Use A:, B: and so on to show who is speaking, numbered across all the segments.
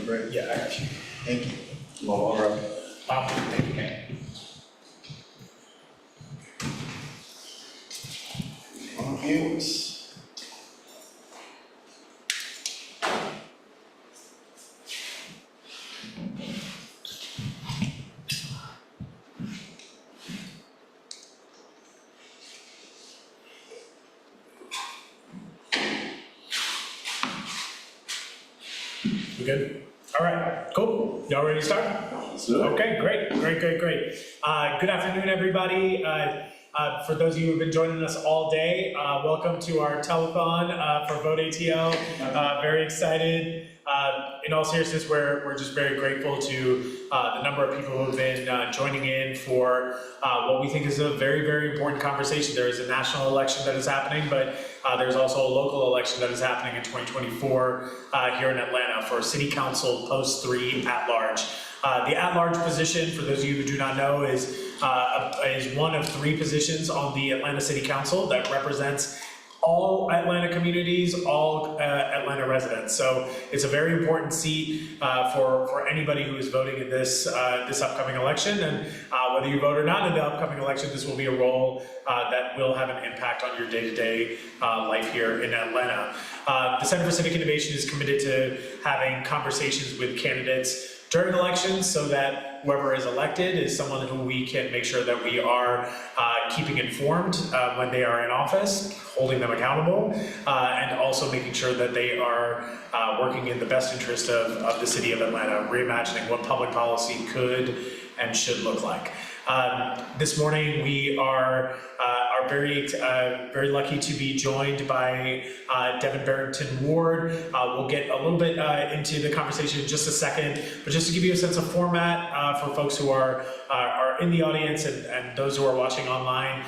A: great.
B: Yeah, I got you.
A: Thank you.
B: All right. Wow, thank you, man.
A: Thank you.
B: We good? All right, cool. Y'all ready to start? Okay, great. Good afternoon, everybody. For those of you who've been joining us all day, welcome to our telethon for Vote ATL. Very excited. In all seriousness, we're just very grateful to the number of people who have been joining in for what we think is a very, very important conversation. There is a national election that is happening, but there's also a local election that is happening in 2024 here in Atlanta for City Council Post 3 at-large. The at-large position, for those of you who do not know, is one of 3 positions on the Atlanta City Council that represents all Atlanta communities, all Atlanta residents. So it's a very important seat for anybody who is voting in this upcoming election. And whether you vote or not in the upcoming election, this will be a role that will have an impact on your day-to-day life here in Atlanta. The Center for Civic Innovation is committed to having conversations with candidates during elections so that whoever is elected is someone who we can make sure that we are keeping informed when they are in office, holding them accountable, and also making sure that they are working in the best interest of the city of Atlanta, reimagining what public policy could and should look like. This morning we are very lucky to be joined by Devin Barrington-Ward. We'll get a little bit into the conversation in just a second, but just to give you a sense of format for folks who are in the audience and those who are watching online,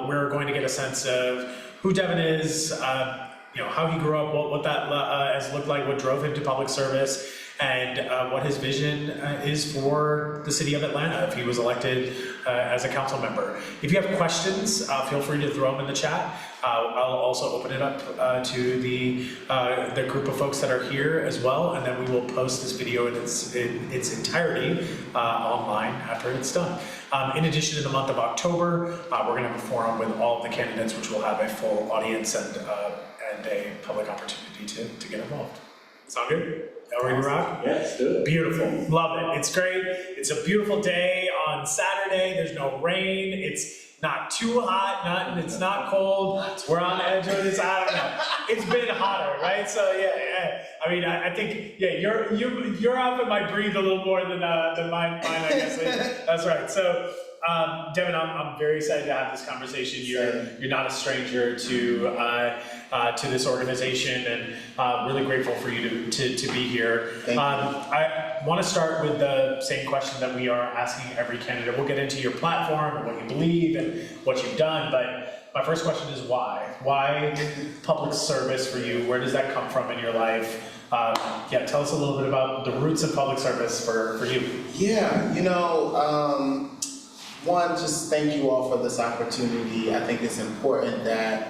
B: we're going to get a sense of who Devin is, how he grew up, what that has looked like, what drove him to public service, and what his vision is for the city of Atlanta if he was elected as a council member. If you have questions, feel free to throw them in the chat. I'll also open it up to the group of folks that are here as well, and then we will post this video in its entirety online after it's done. In addition, in the month of October, we're going to have a forum with all of the candidates, which will have a full audience and a public opportunity to get involved. Sound good? Y'all ready to rock?
A: Yeah, let's do it.
B: Beautiful. Love it. It's great. It's a beautiful day on Saturday. There's no rain. It's not too hot. It's not cold. We're on the edge of this. I don't know. It's been hotter, right? So yeah. I mean, I think your outfit might breathe a little more than mine. I guess. That's right. So. Devin, I'm very excited to have this conversation. You're not a stranger to this organization, and really grateful for you to be here. I want to start with the same question that we are asking every candidate. We'll get into your platform and what you believe and what you've done, but my first question is why? Why public service for you? Where does that come from in your life? Tell us a little bit about the roots of public service for you.
A: Yeah, one, just thank you all for this opportunity. I think it's important that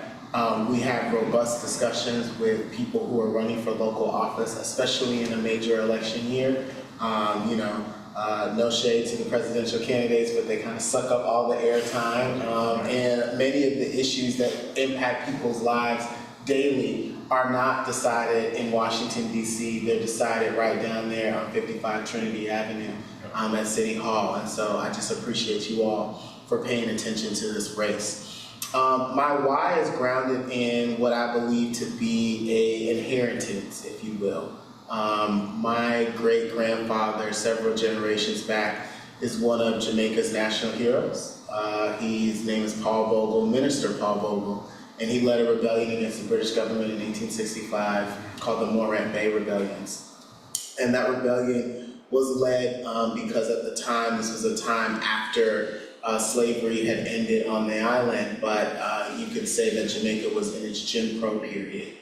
A: we have robust discussions with people who are running for local office, especially in a major election year. No shade to the presidential candidates, but they kind of suck up all the airtime. And many of the issues that impact people's lives daily are not decided in Washington, D.C. They're decided right down there on 55 Trinity Avenue. At City Hall, and so I just appreciate you all for paying attention to this race. My why is grounded in what I believe to be an inheritance, if you will. My great-grandfather, several generations back, is one of Jamaica's national heroes. His name is Paul Bogle, Minister Paul Bogle, and he led a rebellion against the British government in 1865 called the Morant Bay Rebellions. And that rebellion was led because at the time, this was a time after slavery had ended on the island, but you could say that Jamaica was in its Jim Crow period.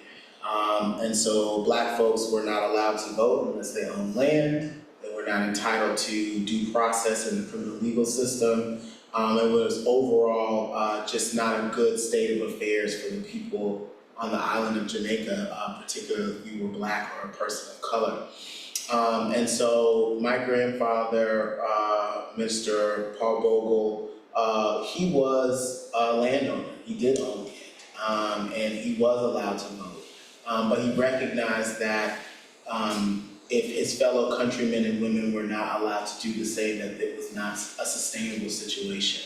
A: And so black folks were not allowed to vote unless they owned land. They were not entitled to due process in the criminal legal system. It was overall just not a good state of affairs for the people on the island of Jamaica, particularly if you were black or a person of color. And so my grandfather, Mr. Paul Bogle, he was a landowner. He did own land, and he was allowed to vote. But he recognized that if his fellow countrymen and women were not allowed to do the same, that it was not a sustainable situation.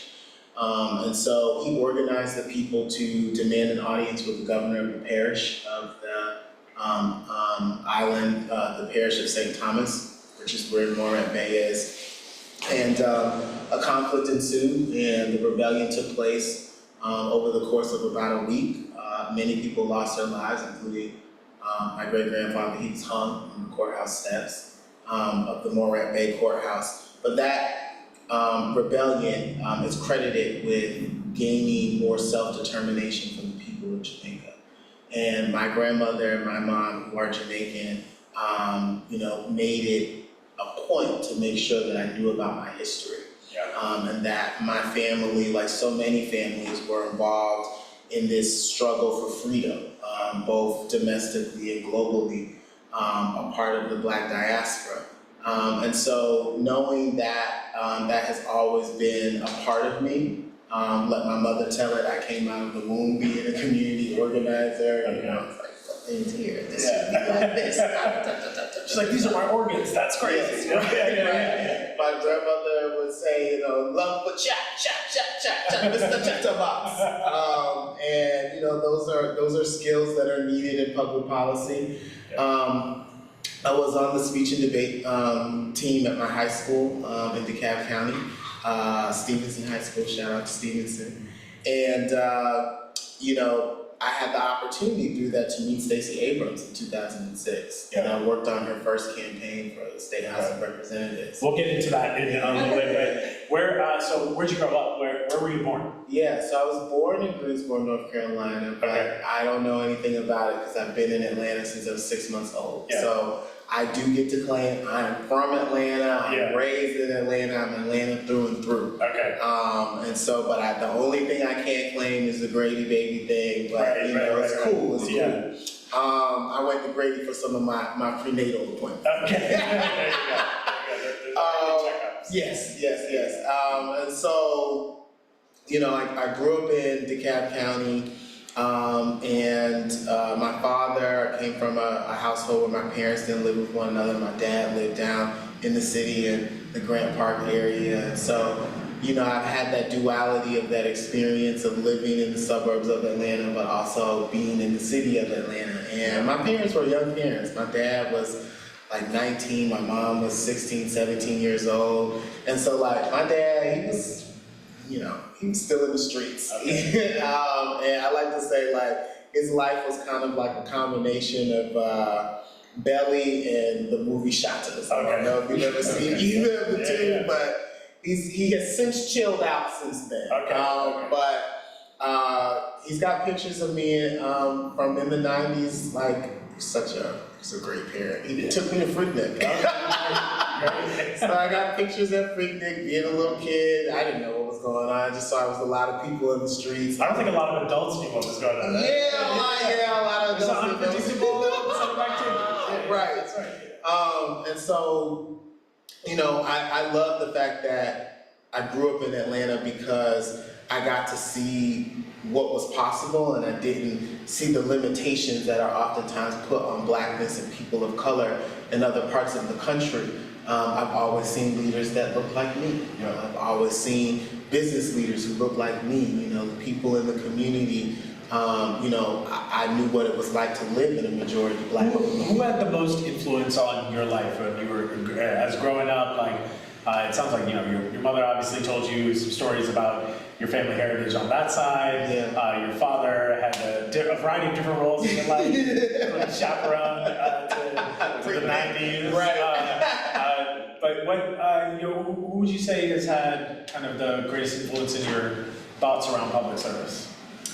A: And so he organized the people to demand an audience with the governor of the parish of the island, the parish of St. Thomas, which is where Morat Bay is. And a conflict ensued, and the rebellion took place over the course of about a week. Many people lost their lives, including my great-grandfather. He was hung on the courthouse steps of the Morat Bay courthouse. But that rebellion is credited with gaining more self-determination from the people of Jamaica. And my grandmother and my mom, who are Jamaican, made it a point to make sure that I knew about my history. And that my family, like so many families, were involved in this struggle for freedom, both domestically and globally, a part of the Black diaspora. And so knowing that that has always been a part of me, let my mother tell it, I came out of the womb being a community organizer, it's like, things here, this should be like this.
B: She's like, these are my organs, that's crazy.
A: Yes, my grandmother would say, love for chat, Mr. Chatterbox. And those are skills that are needed in public policy. I was on the speech and debate team at my high school in DeKalb County, Stevenson High School, shout out to Stevenson. And, I had the opportunity through that to meet Stacey Abrams in 2006. And I worked on her first campaign for the State House of Representatives.
B: We'll get into that in a little bit. Where'd you grow up? Where were you born?
A: Yeah, so I was born in Greensboro, North Carolina, but I don't know anything about it because I've been in Atlanta since I was 6 months old. Yeah. So I do get to claim I'm from Atlanta, I'm raised in Atlanta, I'm Atlanta through and through. But the only thing I can't claim is the Grady baby thing, but it's cool, it's cool. I went to Grady for some of my prenatal appointments.
B: Okay.
A: Yes. And so, I grew up in DeKalb County. My father came from a household where my parents didn't live with one another. My dad lived down in the city in the Grant Park area. And so, I've had that duality of that experience of living in the suburbs of Atlanta, but also being in the city of Atlanta. And my parents were young parents. My dad was like 19, my mom was 16, 17 years old. And so my dad, he was still in the streets. And I like to say his life was kind of like a combination of Belly and the movie Shatas. I don't know if you've ever seen either of the two, but he has since chilled out since then. But he's got pictures of me from in the 90s, he's a great parent. He took me to Freaknik. So I got pictures at Freaknik, being a little kid. I didn't know what was going on. I just saw it was a lot of people in the streets.
B: I don't think a lot of adults knew what was going on.
A: A lot of adults.
B: Unpredictable.
A: Right. That's right. And so, I love the fact that I grew up in Atlanta because I got to see what was possible, and I didn't see the limitations that are oftentimes put on Blackness and people of color in other parts of the country. I've always seen leaders that look like me. I've always seen business leaders who look like me. The people in the community. I knew what it was like to live in a majority Black community.
B: Who had the most influence on your life when you were as growing up? It sounds like your mother obviously told you some stories about your family heritage on that side. Your father had a variety of different roles in your life, from chaperone to the 90s. But who would you say has had kind of the greatest influence in your thoughts around public service?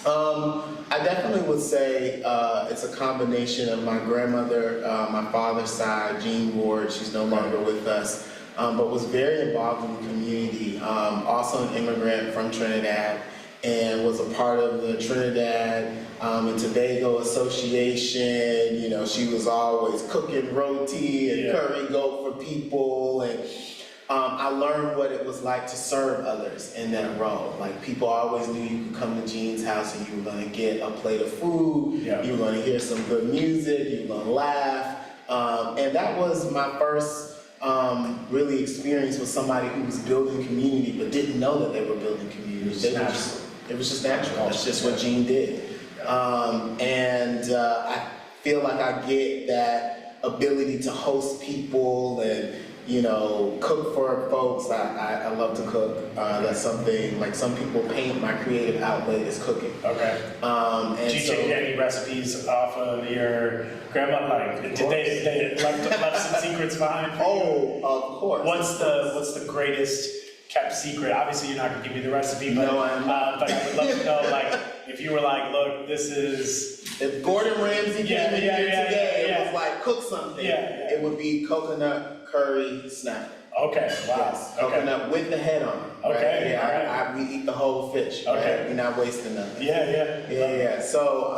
A: I definitely would say it's a combination of my grandmother, my father's side, Jean Ward. She's no longer with us. But was very involved in the community, also an immigrant from Trinidad. and was a part of the Trinidad and Tobago Association. You know, she was always cooking roti and curry goat for people, and I learned what it was like to serve others in that role. Like, people always knew you could come to Jean's house and you were gonna get a plate of food, you were gonna hear some good music, you were gonna laugh. And that was my first really experience with somebody who was building community but didn't know that they were building community. It was just natural. That's just what Jean did. I feel like I get that ability to host people and, you know, cook for folks. I love to cook. That's something, like, some people paint my creative outlet is cooking. Okay.
C: Did you take any recipes off of your grandma? Like, did they left some secrets behind for you?
A: Oh, of course.
C: What's the greatest kept secret? Obviously, you're not gonna give me the recipe, but,
A: no, I'm not.
C: But I would love to know, like, if you were like, look, this is.
A: If Gordon Ramsay came in here today, it was like, cook something. It would be coconut curry snapper.
C: Okay, wow.
A: Yes, coconut with the head on. Right?
C: Okay,
A: Yeah, we eat the whole fish.
C: Okay.
A: Right? We're not wasting nothing.
C: Yeah.
A: So,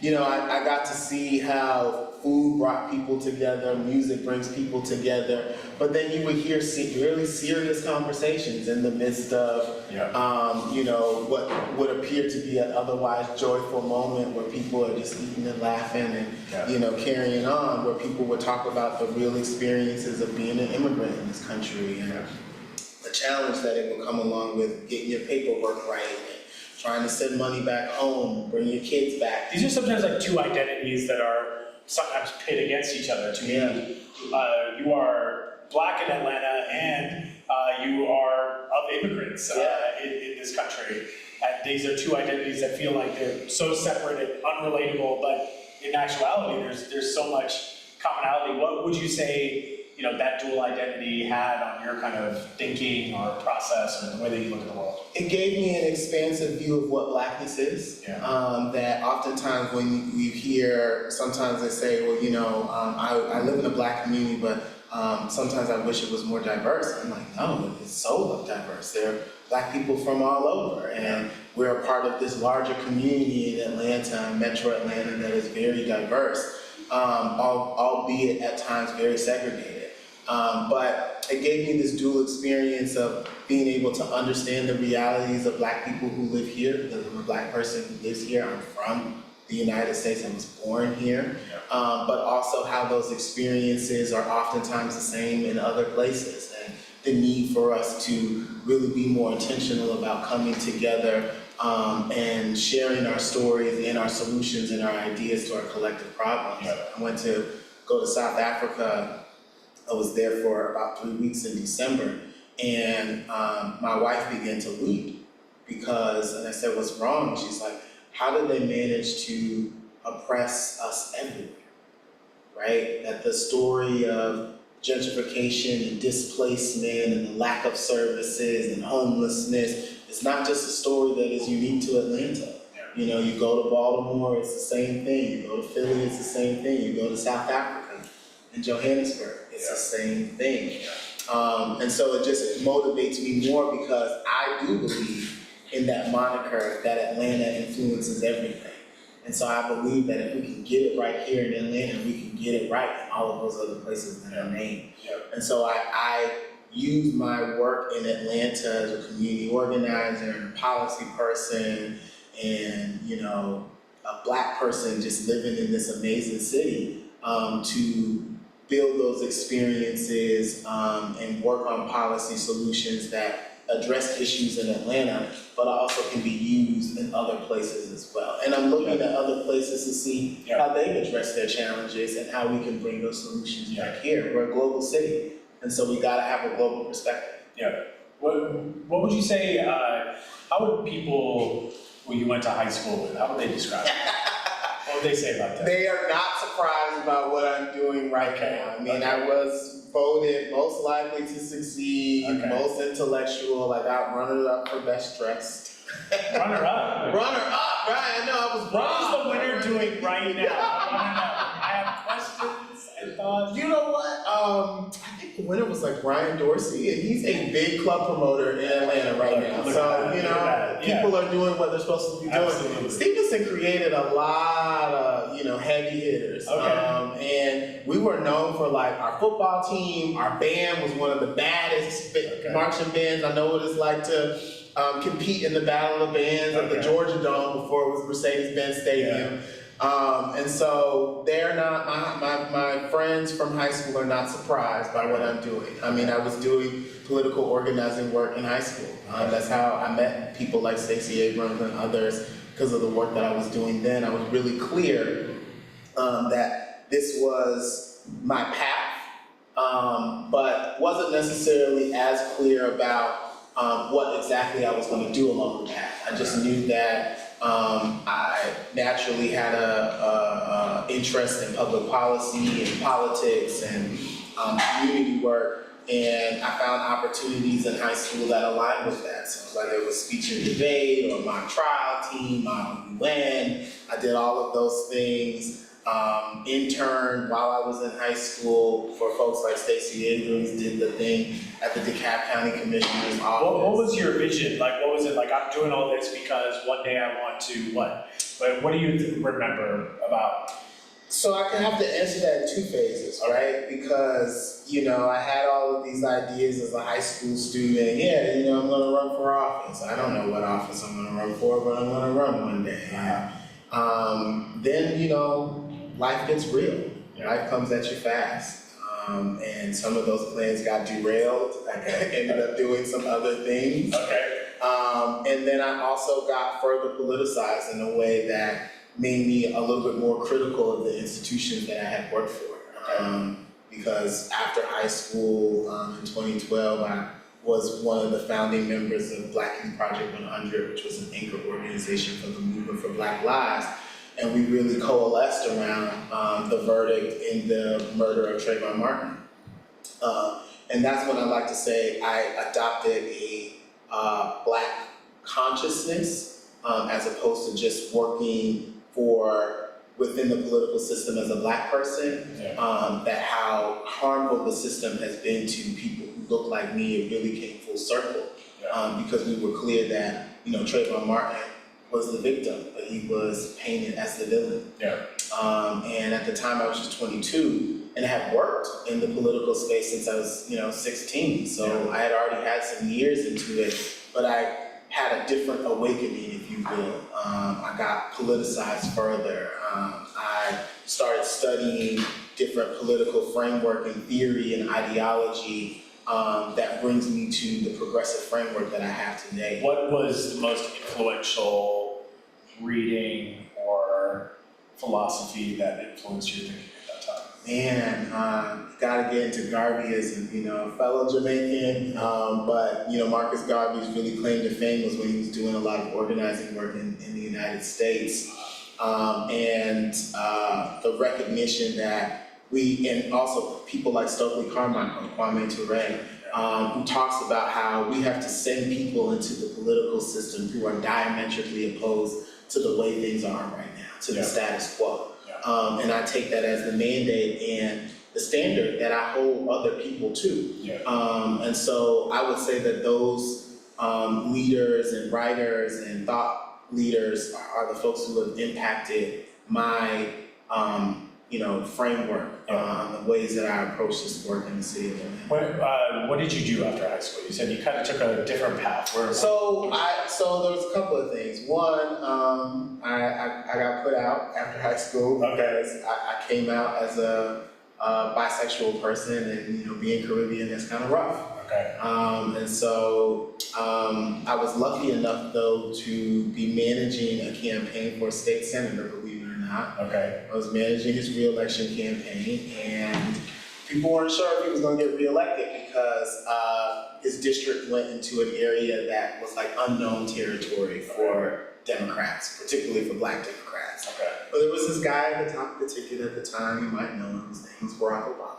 A: you know, I got to see how food brought people together, music brings people together, but then you would hear really serious conversations in the midst of, you know, what would appear to be an otherwise joyful moment where people are just eating and laughing and, you know, carrying on, where people would talk about the real experiences of being an immigrant in this country and the challenge that it will come along with getting your paperwork right, and trying to send money back home, bring your kids back.
C: These are sometimes like two identities that are sometimes pit against each other. To me, you are Black in Atlanta, and you are of immigrants in this country. And these are two identities that feel like they're so separate and unrelatable, but in actuality, there's so much commonality. What would you say, you know, that dual identity had on your kind of thinking or process or the way that you look at the world?
A: It gave me an expansive view of what Blackness is. That oftentimes when you hear, sometimes they say, well, you know, I live in a Black community, but sometimes I wish it was more diverse. I'm like, no, it's so diverse. There are Black people from all over, and we're a part of this larger community in Atlanta, Metro Atlanta, that is very diverse, albeit at times very segregated. But it gave me this dual experience of being able to understand the realities of Black people who live here, because I'm a Black person who lives here. I'm from the United States, I was born here, but also how those experiences are oftentimes the same in other places, and the need for us to really be more intentional about coming together and sharing our stories and our solutions and our ideas to our collective problems. I went to go to South Africa. I was there for about 3 weeks in December, and my wife began to weep because, and I said, what's wrong? She's like, how did they manage to oppress us everywhere, right? That the story of gentrification and displacement and the lack of services and homelessness is not just a story that is unique to Atlanta. You know, you go to Baltimore, it's the same thing. You go to Philly, it's the same thing. You go to South Africa and Johannesburg, it's the same thing. And so it motivates me more because I do believe in that moniker that Atlanta influences everything. And so I believe that if we can get it right here in Atlanta, we can get it right in all of those other places that are named. And so I use my work in Atlanta as a community organizer and a policy person and, you know, a Black person just living in this amazing city to build those experiences and work on policy solutions that address issues in Atlanta, but also can be used in other places as well. And I'm looking at other places to see how they've addressed their challenges and how we can bring those solutions back here. We're a global city, and so we gotta have a global perspective.
C: What would you say, how would people who you went to high school with, how would they describe it? What would they say about that?
A: They are not surprised about what I'm doing right now. I mean, I was voted most likely to succeed, most intellectual. I got runner-up for best dressed.
C: Runner-up?
A: Runner-up, right? I know, I was
C: What is the winner doing right now? I want to know. I have questions and thoughts.
A: You know what? I think the winner was like Brian Dorsey, and he's a big club promoter in Atlanta right now. So, you know, people are doing what they're supposed to be doing.
C: Absolutely.
A: Stevenson created a lot of, you know, heavy hitters. And we were known for like our football team, our band was one of the baddest marching bands. I know what it's like to compete in the Battle of the Bands at the Georgia Dome before it was Mercedes-Benz Stadium. And so they're not, my friends from high school are not surprised by what I'm doing. I mean, I was doing political organizing work in high school. That's how I met people like Stacey Abrams and others because of the work that I was doing then. I was really clear that this was my path, but wasn't necessarily as clear about what exactly I was going to do along the path. I just knew that I naturally had a interest in public policy and politics and community work, and I found opportunities in high school that aligned with that. So whether it was speech and debate or mock trial team, mock UN, I did all of those things. Interned while I was in high school for folks like Stacey Abrams, did the thing at the DeKalb County Commissioner's office.
C: What was your vision? Like, what was it like? I'm doing all this because one day I want to what? But what do you remember about?
A: So I can have to answer that in two phases, right? Because, you know, I had all of these ideas as a high school student. Yeah, you know, I'm gonna run for office. I don't know what office I'm gonna run for, but I'm gonna run one day. Then, you know, life gets real. Life comes at you fast. And some of those plans got derailed. I ended up doing some other things. And then I also got further politicized in a way that made me a little bit more critical of the institutions that I had worked for. Because after high school in 2012, I was one of the founding members of Black Youth Project 100, which was an anchor organization for the movement for Black Lives. And we really coalesced around the verdict in the murder of Trayvon Martin. And that's when I like to say I adopted a Black consciousness as opposed to just working for within the political system as a Black person, that how harmful the system has been to people who look like me. It really came full circle because we were clear that, you know, Trayvon Martin was the victim, but he was painted as the villain. And at the time I was just 22 and had worked in the political space since I was, you know, 16. So I had already had some years into it, but I had a different awakening, if you will. I got politicized further. I started studying different political framework and theory and ideology that brings me to the progressive framework that I have today.
C: What was the most influential reading or philosophy that influenced your thinking at that time?
A: Man, gotta get into Garveyism, you know, fellow Jamaican, but, you know, Marcus Garvey's really claim to fame was when he was doing a lot of organizing work in the United States. And the recognition that and also people like Stokely Carmichael, Kwame Ture, who talks about how we have to send people into the political system who are diametrically opposed to the way things are right now, to the status quo. And I take that as the mandate and the standard that I hold other people to. And so I would say that those leaders and writers and thought leaders are the folks who have impacted my you know, framework, the ways that I approach this work in the city of Atlanta.
C: What did you do after high school? You said you kind of took a different path.
A: So there was a couple of things. One, I got put out after high school because I came out as a bisexual person, and, you know, being Caribbean is kind of rough. And so I was lucky enough, though, to be managing a campaign for a state senator, believe it or not. I was managing his re-election campaign, and people weren't sure if he was going to get re-elected because his district went into an area that was like unknown territory for Democrats, particularly for Black Democrats. But there was this guy at the top of the ticket at the time, you might know him, his name was Barack Obama.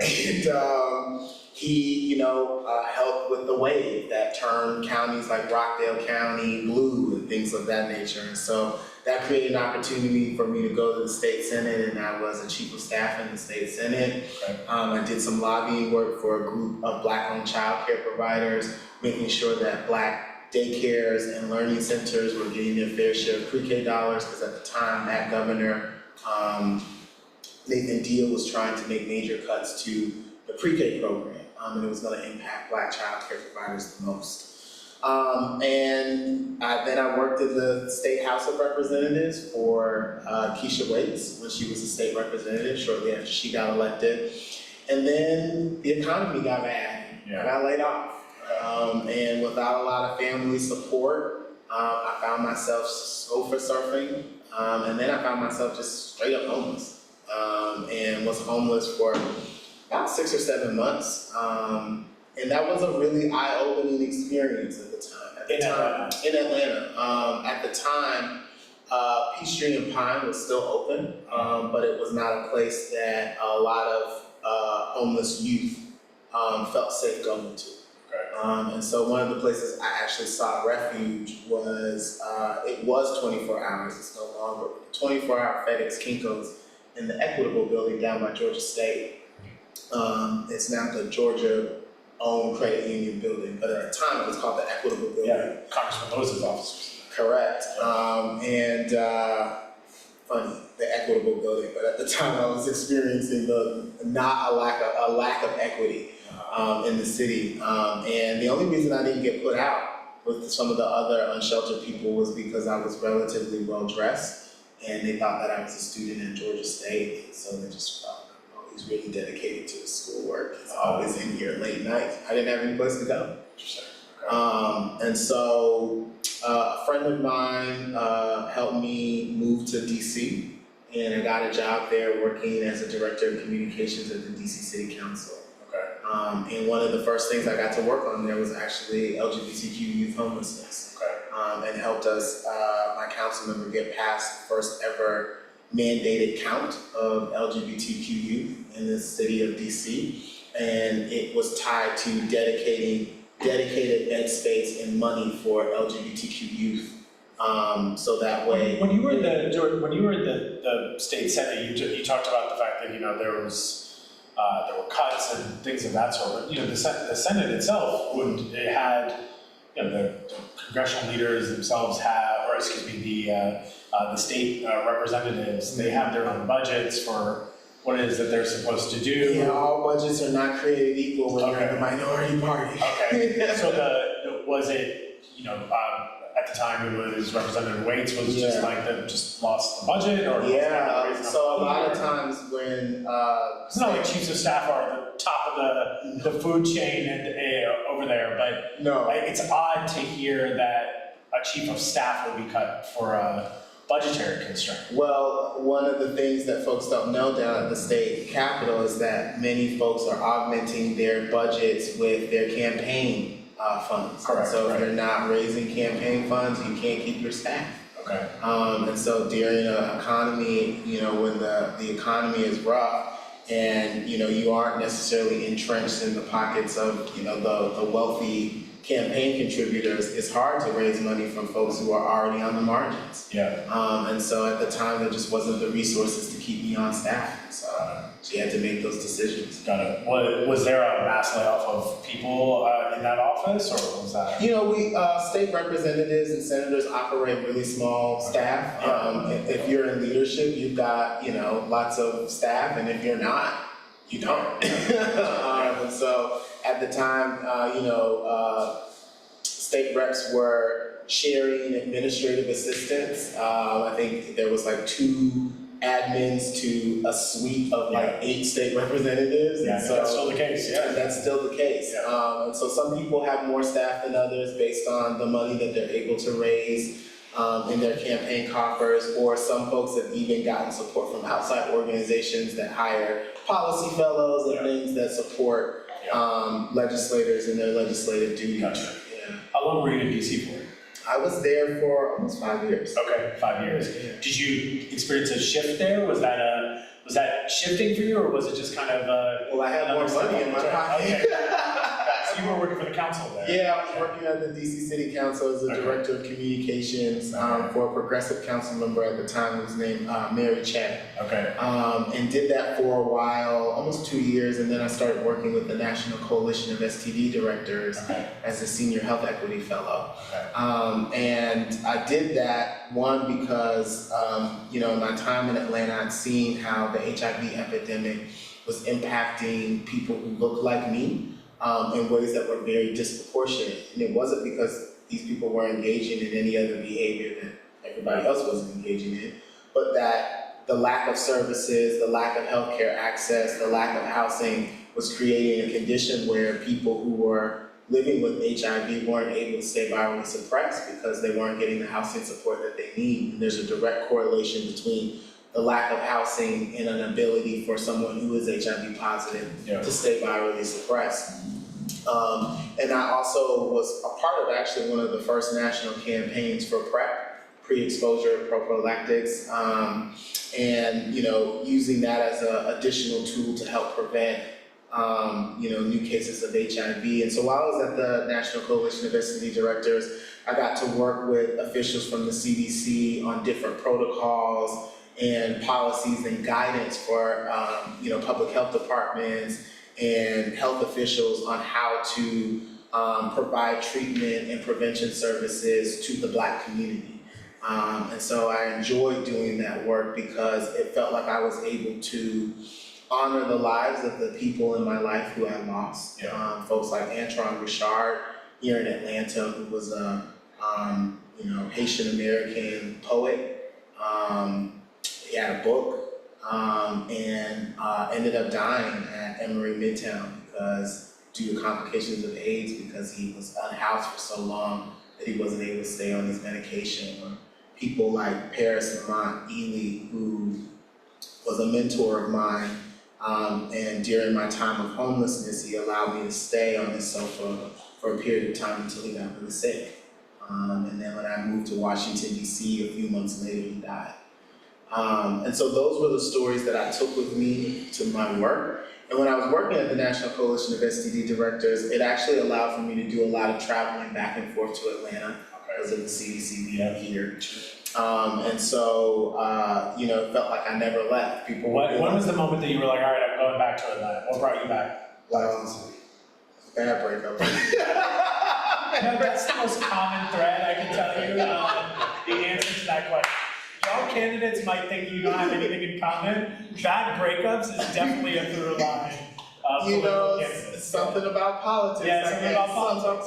A: And he, you know, helped with the wave that turned counties like Rockdale County blue, and things of that nature. And so that created an opportunity for me to go to the state senate, and I was a chief of staff in the state senate.
C: Okay.
A: I did some lobbying work for a group of Black-owned childcare providers, making sure that Black daycares and learning centers were getting their fair share of pre-K dollars, because at the time, that governor, Nathan Deal, was trying to make major cuts to the pre-K program, and it was going to impact Black childcare providers the most. Then I worked in the State House of Representatives for Keisha Waits when she was a state representative shortly after she got elected. And then the economy got bad.
C: Yeah.
A: I got laid off. And without a lot of family support, I found myself sofa surfing. And then I found myself just straight up homeless. And was homeless for about 6 or 7 months. And that was a really eye-opening experience at the time. In Atlanta. At the time, Peachtree and Pine was still open, but it was not a place that a lot of homeless youth felt safe going to.
C: Okay.
A: And so one of the places I actually sought refuge was, it was 24 hours, it's no longer, 24-hour FedEx Kinko's in the Equitable building down by Georgia State. It's now the Georgia-owned credit union building, but at the time it was called the Equitable building.
C: Yeah, Congressman Lewis's office.
A: Correct. Funny, the Equitable building, but at the time I was experiencing a lack of equity in the city. And the only reason I didn't get put out with some of the other unsheltered people was because I was relatively well dressed, and they thought that I was a student at Georgia State, and so they just felt, oh, he's really dedicated to his schoolwork. He's always in here late nights. I didn't have any place to go.
C: Interesting. Okay.
A: And so a friend of mine helped me move to DC, and I got a job there working as a director of communications at the DC City Council.
C: Okay.
A: And one of the first things I got to work on there was actually LGBTQ youth homelessness.
C: Okay.
A: And helped us, my council member, get past the first ever mandated count of LGBTQ youth in the city of DC. And it was tied to dedicated bed space and money for LGBTQ youth. So that way.
C: When you were in the state senate, you talked about the fact that there were cuts and things of that sort. But the Senate itself had the congressional leaders themselves have, or excuse me, the state representatives. They have their own budgets for what it is that they're supposed to do.
A: Yeah, all budgets are not created equal when you're in the minority party.
C: Okay. So was it at the time it was Representative Waits was just like just lost the budget, or
A: so a lot of times when
C: it's not like chiefs of staff are at the top of the food chain and over there, but
A: no,
C: it's odd to hear that a chief of staff would be cut for a budgetary constraint.
A: Well, one of the things that folks don't know down at the state capitol is that many folks are augmenting their budgets with their campaign funds.
C: Correct.
A: So if you're not raising campaign funds, you can't keep your staff.
C: Okay.
A: And so during an economy, when the economy is rough, and you aren't necessarily entrenched in the pockets of the wealthy campaign contributors, it's hard to raise money from folks who are already on the margins.
C: Yeah.
A: And so at the time there just wasn't the resources to keep me on staff. So she had to make those decisions.
C: Got it. Was there a mass layoff of people in that office, or was that?
A: We state representatives and senators operate really small staff. If you're in leadership, you've got lots of staff, and if you're not, you don't. And so at the time, state reps were sharing administrative assistants. I think there was like 2 admins to a suite of 8 state representatives.
C: Yeah,
A: and so
C: that's still the case. Yeah,
A: that's still the case.
C: Yeah.
A: And so some people have more staff than others based on the money that they're able to raise in their campaign coffers, or some folks have even gotten support from outside organizations that hire policy fellows and things that support legislators in their legislative duties.
C: Gotcha.
A: Yeah.
C: How long were you in DC for?
A: I was there for almost 5 years.
C: Okay, 5 years.
A: Yeah.
C: Did you experience a shift there? Was that shifting for you, or was it just kind of
A: Well, I had more money in my pocket.
C: Okay. So you were working for the council there?
A: Yeah, I was working at the DC City Council as a director of communications for a progressive council member at the time who was named Mary Chen.
C: Okay.
A: And did that for a while, almost 2 years, and then I started working with the National Coalition of STD Directors as a senior health equity fellow. And I did that, one, because in my time in Atlanta, I'd seen how the HIV epidemic was impacting people who looked like me in ways that were very disproportionate. And it wasn't because these people were engaging in any other behavior that everybody else wasn't engaging in, but that the lack of services, the lack of healthcare access, the lack of housing was creating a condition where people who were living with HIV weren't able to stay virally suppressed because they weren't getting the housing support that they need. And there's a direct correlation between the lack of housing and an ability for someone who is HIV positive to stay virally suppressed. And I also was a part of actually one of the first national campaigns for PrEP, pre-exposure prophylactics, and using that as an additional tool to help prevent new cases of HIV. And so while I was at the National Coalition of STD Directors, I got to work with officials from the CDC on different protocols and policies and guidance for public health departments and health officials on how to provide treatment and prevention services to the Black community. And so I enjoyed doing that work because it felt like I was able to honor the lives of the people in my life who I lost. Folks like Antron Richard here in Atlanta, who was a Haitian American poet. He had a book and ended up dying at Emory Midtown because due to complications of AIDS, because he was unhoused for so long that he wasn't able to stay on his medication. Or people like Paris Lamont Ely, who was a mentor of mine, and during my time of homelessness, he allowed me to stay on his sofa for a period of time until he got really sick. And then when I moved to Washington, D.C., a few months later, he died. And so those were the stories that I took with me to my work. And when I was working at the National Coalition of STD Directors, it actually allowed for me to do a lot of traveling back and forth to Atlanta because of the CDC being here. And so, it felt like I never left. People.
C: When was the moment that you were like, all right, I'm going back to Atlanta? What brought you back?
A: Bad breakup.
C: No, that's the most common thread, I can tell you, the answer to that question. Y'all candidates might think you don't have anything in common. Bad breakups is definitely a through line.
A: Something about politics.
C: Yeah, something about politics.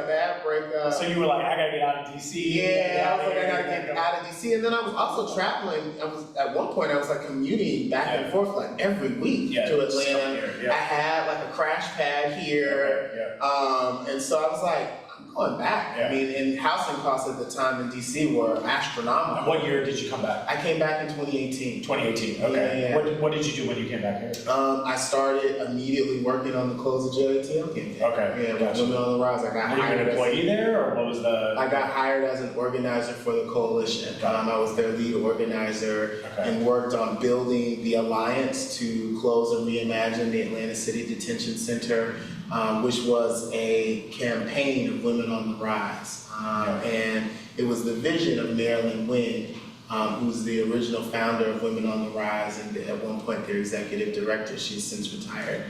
A: Bad breakup.
C: So you were like, I gotta get out of DC.
A: Yeah, I was like, I gotta get out of DC. And then I was also traveling. At one point, I was like commuting back and forth like every week to Atlanta. I had like a crash pad here. And so I was like, I'm going back. I mean, and housing costs at the time in DC were astronomical.
C: And what year did you come back?
A: I came back in 2018.
C: 2018, okay. Yeah. What did you do when you came back here?
A: I started immediately working on the Close the Jail ATL campaign.
C: Okay.
A: Yeah, with Women on the Rise. I got hired.
C: Were you an employee there, or what was the?
A: I got hired as an organizer for the coalition. I was their lead organizer and worked on building the alliance to close and reimagine the Atlanta City Detention Center, which was a campaign of Women on the Rise. And it was the vision of Marilyn Wynn, who's the original founder of Women on the Rise, and at one point their executive director. She's since retired.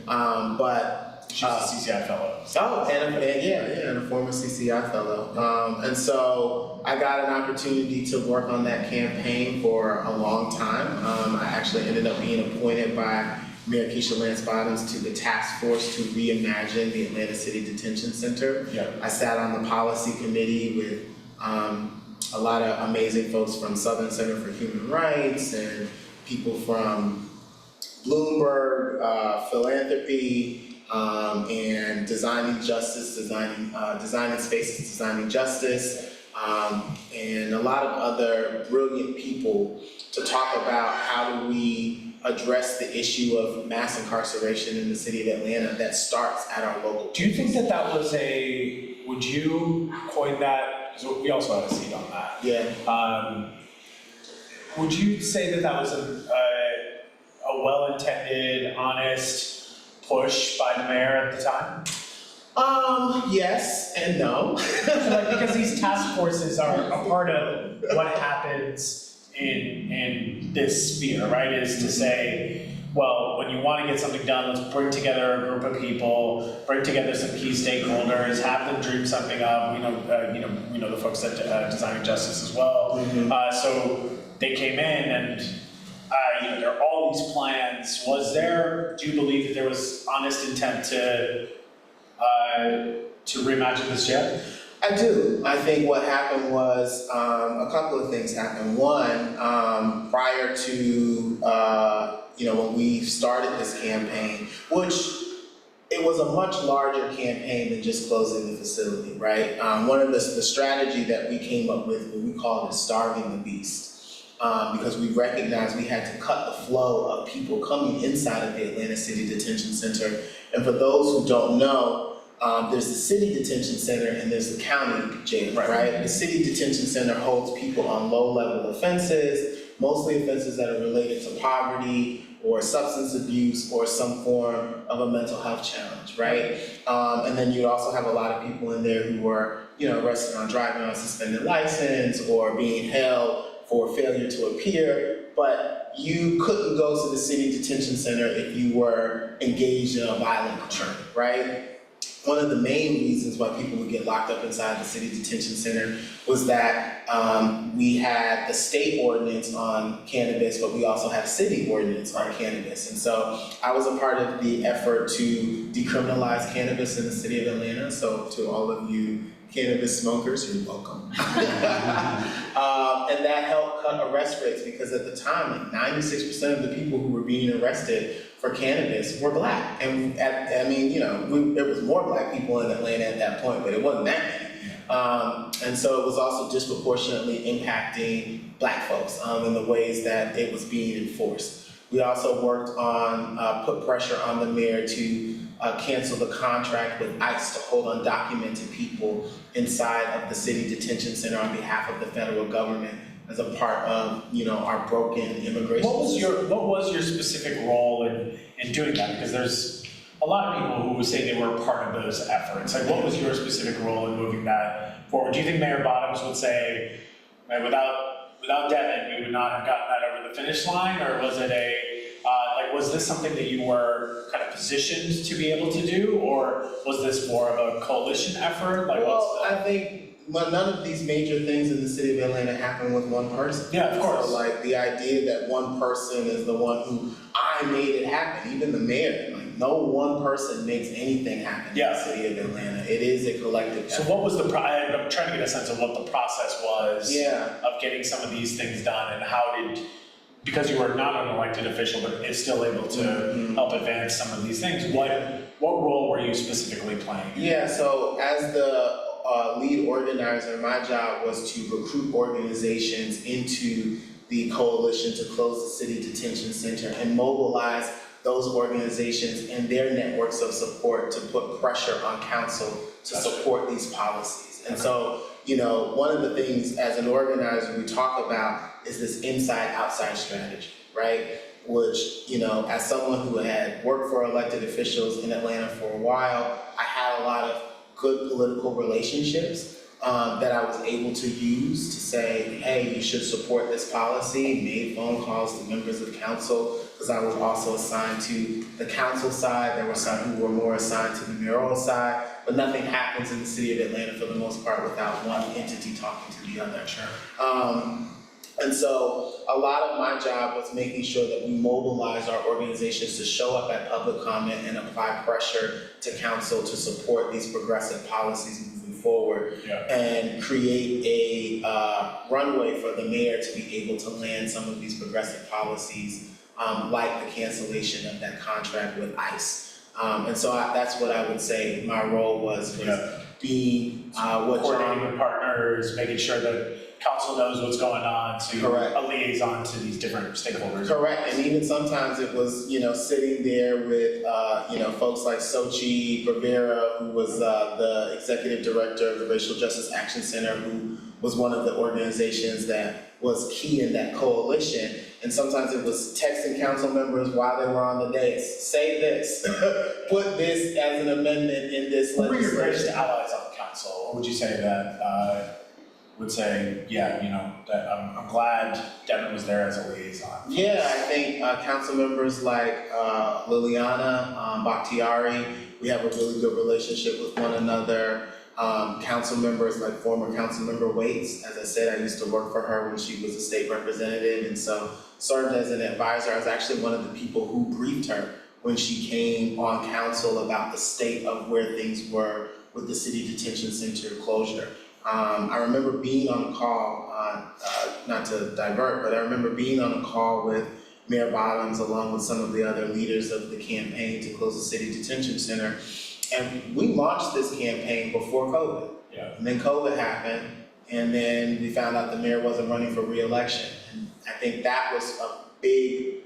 A: But
C: she's a CCI fellow.
A: And a former CCI fellow. And so I got an opportunity to work on that campaign for a long time. I actually ended up being appointed by Mayor Keisha Lance Bottoms to the task force to reimagine the Atlanta City Detention Center. I sat on the policy committee with a lot of amazing folks from Southern Center for Human Rights and people from Bloomberg, philanthropy, and designing justice, designing spaces, designing justice, and a lot of other brilliant people to talk about how do we address the issue of mass incarceration in the city of Atlanta that starts at our local.
C: Do you think that that was would you coin that, because we also had a seat on that.
A: Yeah.
C: Would you say that that was a well-intended, honest push by the mayor at the time?
A: Yes and no.
B: Because these task forces are a part of what happens in this sphere, right? Is to say, well, when you want to get something done, let's bring together a group of people, bring together some key stakeholders, have them dream something up. We know the folks at Designing Justice as well. So they came in and there are all these plans. Do you believe that there was honest intent to reimagine this jail?
A: I do. I think what happened was a couple of things happened. One, prior to when we started this campaign, which it was a much larger campaign than just closing the facility, right? One of the strategy that we came up with, we called it starving the beast, because we recognized we had to cut the flow of people coming inside of the Atlanta City Detention Center. And for those who don't know, there's the city detention center and there's the county jail, right? The city detention center holds people on low-level offenses, mostly offenses that are related to poverty or substance abuse or some form of a mental health challenge, right? And then you'd also have a lot of people in there who were, arrested on driving on a suspended license or being held for failure to appear, but you couldn't go to the city detention center if you were engaged in a violent crime, right? One of the main reasons why people would get locked up inside the city detention center was that we had the state ordinance on cannabis, but we also had a city ordinance on cannabis. And so I was a part of the effort to decriminalize cannabis in the city of Atlanta. So to all of you cannabis smokers, you're welcome. And that helped cut arrest rates because at the time, like 96% of the people who were being arrested for cannabis were Black. And there was more Black people in Atlanta at that point, but it wasn't that many. And so it was also disproportionately impacting Black folks in the ways that it was being enforced. We also worked on, put pressure on the mayor to cancel the contract with ICE to hold undocumented people inside of the city detention center on behalf of the federal government as a part of, our broken immigration system.
C: What was your specific role in doing that? Because there's a lot of people who would say they were a part of those efforts. Like, what was your specific role in moving that forward? Do you think Mayor Bottoms would say, without Devin, we would not have gotten that over the finish line, or was it was this something that you were kind of positioned to be able to do, or was this more of a coalition effort?
A: I think none of these major things in the city of Atlanta happen with one person.
C: Yeah, of course.
A: So the idea that one person is the one who I made it happen, even the mayor, no one person makes anything happen in the city of Atlanta. It is a collective effort.
C: So what was I'm trying to get a sense of what the process was of getting some of these things done, and because you were not an elected official, but is still able to help advance some of these things, what role were you specifically playing?
A: Yeah, so as the lead organizer, my job was to recruit organizations into the coalition to close the city detention center and mobilize those organizations and their networks of support to put pressure on council to support these policies. And so, one of the things as an organizer we talk about is this inside-outside strategy, right? Which, as someone who had worked for elected officials in Atlanta for a while, I had a lot of good political relationships that I was able to use to say, hey, you should support this policy, made phone calls to members of council, because I was also assigned to the council side. There were some who were more assigned to the mayoral side, but nothing happens in the city of Atlanta for the most part without one entity talking to the other.
C: Sure.
A: And so a lot of my job was making sure that we mobilize our organizations to show up at public comment and apply pressure to council to support these progressive policies moving forward and create a runway for the mayor to be able to land some of these progressive policies like the cancellation of that contract with ICE. And so that's what I would say my role was being
C: coordinating with partners, making sure that council knows what's going on, a liaison to these different stakeholders.
A: Correct, and even sometimes it was, sitting there with, folks like Sochi Rivera, who was the executive director of the Racial Justice Action Center, who was one of the organizations that was key in that coalition. And sometimes it was texting council members while they were on the dais, say this, put this as an amendment in this
C: Who were your
A: legislation.
C: greatest allies on the council? What would you say that would say, yeah, that I'm glad Devin was there as a liaison?
A: Yeah, I think council members like Liliana Bakhtiari, we have a really good relationship with one another. Council members like former council member Waits, as I said, I used to work for her when she was a state representative, and so served as an advisor. I was actually one of the people who briefed her when she came on council about the state of where things were with the city detention center closure. I remember being on a call, not to divert, but I remember being on a call with Mayor Bottoms along with some of the other leaders of the campaign to close the city detention center. And we launched this campaign before COVID.
C: Yeah.
A: And then COVID happened, and then we found out the mayor wasn't running for re-election. And I think that was a big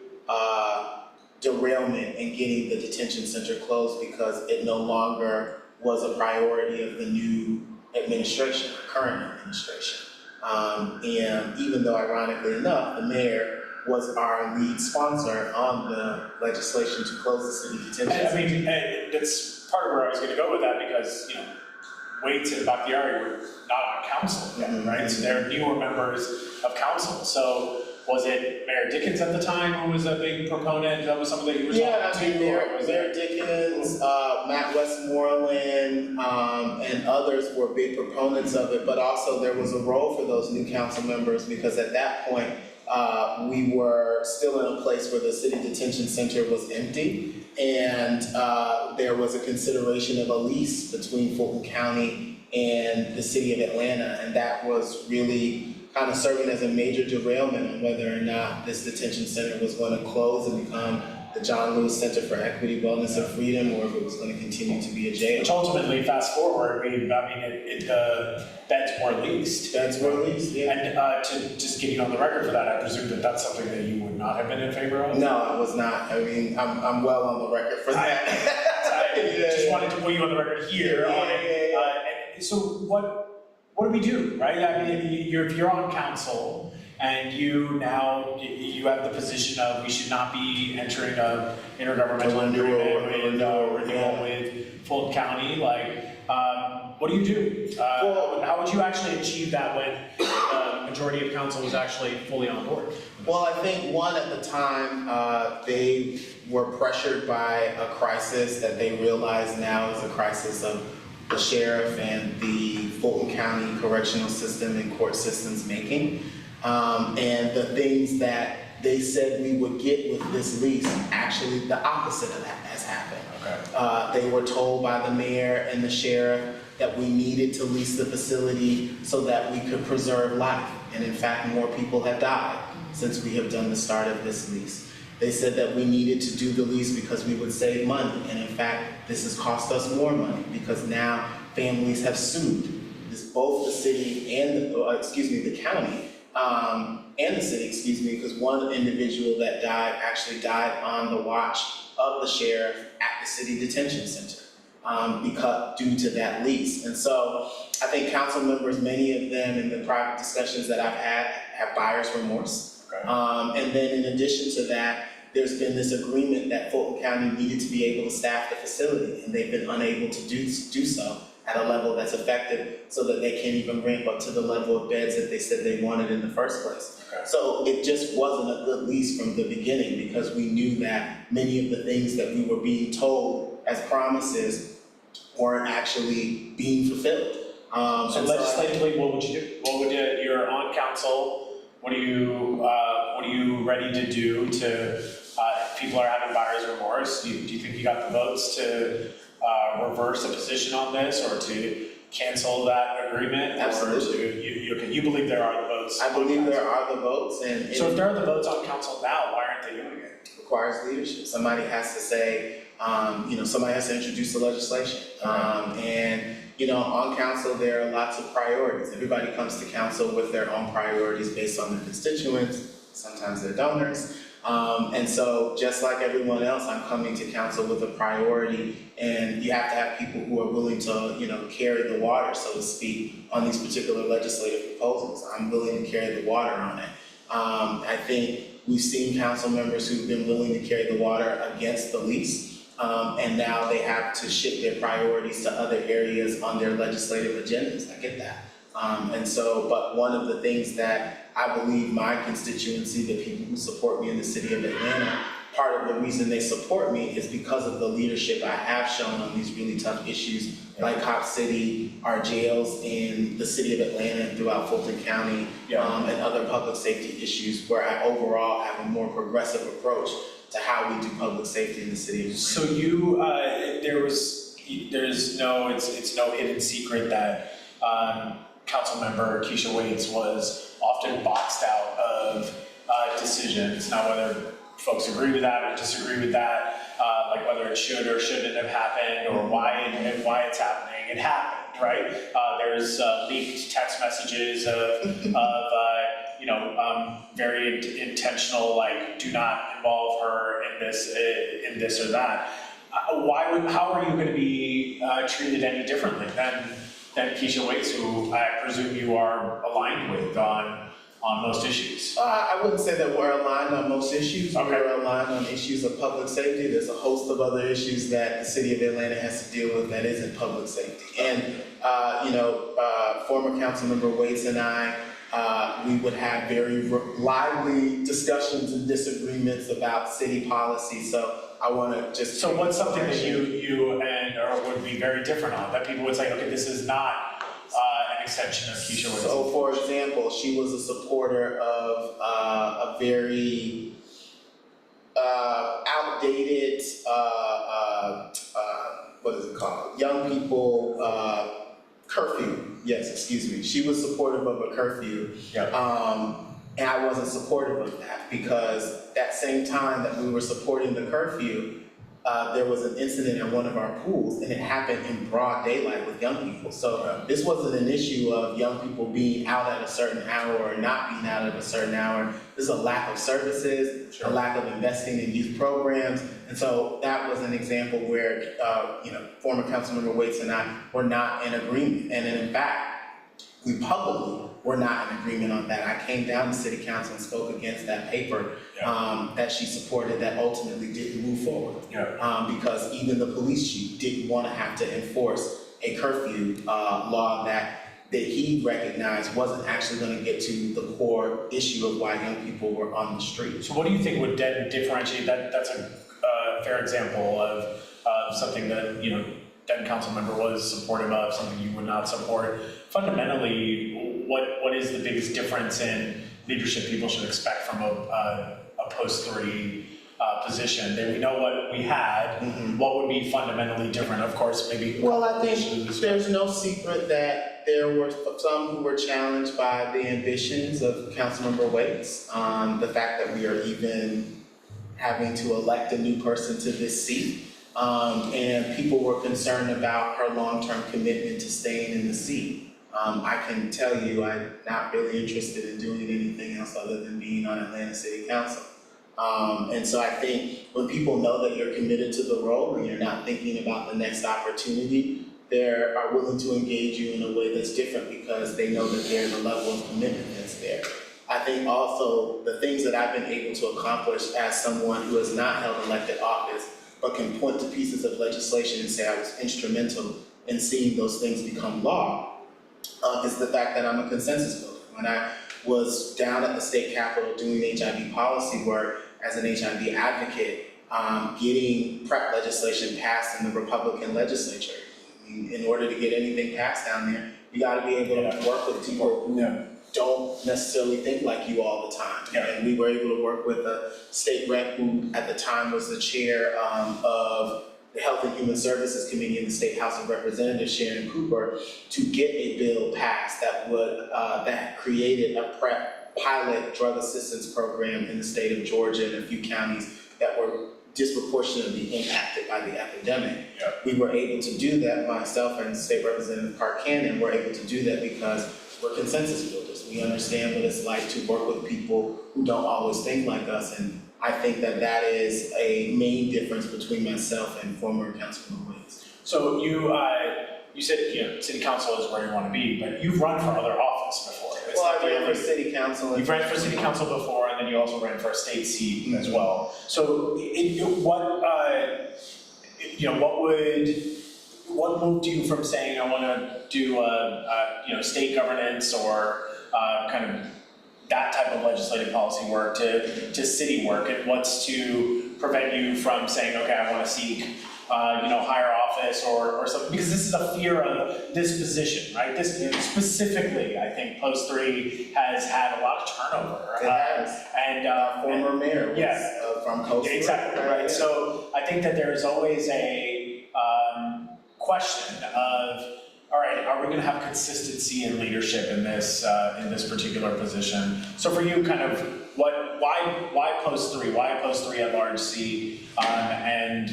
A: derailment in getting the detention center closed because it no longer was a priority of the new administration, the current administration. And even though ironically enough, the mayor was our lead sponsor on the legislation to close the city detention center.
C: I mean, that's part of where I was gonna go with that because, Waits and Bakhtiari were not on council yet, right? So they're newer members of council. So was it Mayor Dickens at the time who was a big proponent? That was something that you were talking to?
A: Mayor Dickens, Matt Westmoreland, and others were big proponents of it, but also there was a role for those new council members because at that point, we were still in a place where the city detention center was empty, and there was a consideration of a lease between Fulton County and the city of Atlanta, and that was really kind of serving as a major derailment on whether or not this detention center was going to close and become the John Lewis Center for Equity, Wellness, and Freedom, or if it was going to continue to be a jail.
C: Which ultimately, fast forward, the beds were leased.
A: Beds were leased, yeah.
C: And to just get you on the record for that, I presume that that's something that you would not have been in favor of?
A: No, I was not. I mean, I'm well on the record for that.
C: I just wanted to put you on the record here on it. And so what do we do, right? I mean, if you're on council and you have the position of we should not be entering a intergovernmental agreement with Fulton County, what do you do? How would you actually achieve that when the majority of council was actually fully on board?
A: Well, I think one, at the time, they were pressured by a crisis that they realize now is a crisis of the sheriff and the Fulton County correctional system and court systems making. And the things that they said we would get with this lease, actually the opposite of that has happened. Okay. They were told by the mayor and the sheriff that we needed to lease the facility so that we could preserve life. And in fact, more people have died since we have done the start of this lease. They said that we needed to do the lease because we would save money. And in fact, this has cost us more money because now families have sued both the city and the county and the city, because one individual that died actually died on the watch of the sheriff at the city detention center due to that lease. And so I think council members, many of them in the private discussions that I've had, have buyer's remorse. Okay. And then in addition to that, there's been this agreement that Fulton County needed to be able to staff the facility, and they've been unable to do so at a level that's effective so that they can't even ramp up to the level of beds that they said they wanted in the first place. Okay. So it just wasn't a good lease from the beginning because we knew that many of the things that we were being told as promises weren't actually being fulfilled.
C: So legislatively, what would you do? You're on council, what are you ready to do to, if people are having buyer's remorse, do you think you got the votes to reverse a position on this or to cancel that agreement?
A: Absolutely.
C: Or you believe there are the votes?
A: I believe there are the votes. And
C: so if there are the votes on council now, why aren't they doing it?
A: It requires leadership. Somebody has to say, somebody has to introduce the legislation. On council, there are lots of priorities. Everybody comes to council with their own priorities based on their constituents, sometimes their donors. And so just like everyone else, I'm coming to council with a priority, and you have to have people who are willing to, carry the water, so to speak, on these particular legislative proposals. I'm willing to carry the water on it. I think we've seen council members who've been willing to carry the water against the lease, and now they have to shift their priorities to other areas on their legislative agendas. I get that. But one of the things that I believe my constituency, the people who support me in the city of Atlanta, part of the reason they support me is because of the leadership I have shown on these really tough issues, like Cop City, our jails in the city of Atlanta and throughout Bolton County, and other public safety issues, where I overall have a more progressive approach to how we do public safety in the city of Atlanta.
C: So you, it's no hidden secret that Councilmember Keisha Waits was often boxed out of decisions. Now, whether folks agree with that or disagree with that, like whether it should or shouldn't have happened, or why it's happening, it happened, right? There's leaked text messages of very intentional, like, do not involve her in this or that. How are you going to be treated any differently than Keisha Waits, who I presume you are aligned with on most issues?
A: I wouldn't say that we're aligned on most issues.
C: Okay.
A: We're aligned on issues of public safety. There's a host of other issues that the city of Atlanta has to deal with that isn't public safety. And, former Councilmember Waits and I, we would have very lively discussions and disagreements about city policy. So I want to just.
C: So what's something that you would be very different on, that people would say, okay, this is not an extension of Keisha Waits?
A: So, for example, she was a supporter of a very outdated, what is it called? Young people curfew. Yes, excuse me. She was supportive of a curfew. And I wasn't supportive of that, because that same time that we were supporting the curfew, there was an incident in one of our pools, and it happened in broad daylight with young people. So this wasn't an issue of young people being out at a certain hour or not being out at a certain hour. There's a lack of services, a lack of investing in youth programs. And so that was an example where, former Councilmember Waits and I were not in agreement. And in fact, we publicly were not in agreement on that. I came down to City Council and spoke against that paper that she supported that ultimately didn't move forward. Because even the police chief didn't want to have to enforce a curfew law that he recognized wasn't actually going to get to the core issue of why young people were on the street.
C: So what do you think would differentiate that? That's a fair example of something that, then council member was supportive of, something you would not support. Fundamentally, what is the biggest difference in leadership people should expect from a post-3 position? That we know what we had. What would be fundamentally different? Of course, maybe.
A: Well, I think there's no secret that there were some who were challenged by the ambitions of Councilmember Waits. The fact that we are even having to elect a new person to this seat. And people were concerned about her long-term commitment to staying in the seat. I can tell you I'm not really interested in doing anything else other than being on Atlanta City Council. And so I think when people know that you're committed to the role and you're not thinking about the next opportunity, they are willing to engage you in a way that's different because they know that there's a level of commitment that's there. I think also the things that I've been able to accomplish as someone who has not held elected office but can point to pieces of legislation and say I was instrumental in seeing those things become law, is the fact that I'm a consensus builder. When I was down at the state capitol doing HIV policy work as an HIV advocate, getting PrEP legislation passed in the Republican legislature. I mean, in order to get anything passed down there, you gotta be able to work with people who don't necessarily think like you all the time. And we were able to work with a state rep who at the time was the chair of the Health and Human Services Committee in the State House of Representatives, Sharon Cooper, to get a bill passed that would that created a PrEP pilot drug assistance program in the state of Georgia and a few counties that were disproportionately impacted by the epidemic. We were able to do that, myself and State Representative Park Cannon were able to do that because we're consensus builders. We understand what it's like to work with people who don't always think like us, and I think that that is a main difference between myself and former Councilman Waits.
C: So you said city council is where you want to be, but you've run for other office before. It's
A: Well,
C: not
A: I
C: the
A: ran
C: only-
A: for city council.
C: You've ran for city council before, and then you also ran for a state seat as well. So, what moved you from saying I want to do state governance or kind of that type of legislative policy work to city work, and what's to prevent you from saying, okay, I want to seek higher office or something, because this is a fear of this position, right? This specifically, I think Post 3 has had a lot of turnover.
A: It has.
C: And
A: Former mayor was
C: yeah.
A: from Coast.
C: Exactly, right.
A: Yeah.
C: So I think that there's always a question of, all right, are we going to have consistency in leadership in this particular position? So for you, kind of, why Post 3? Why Post 3 at large seat? And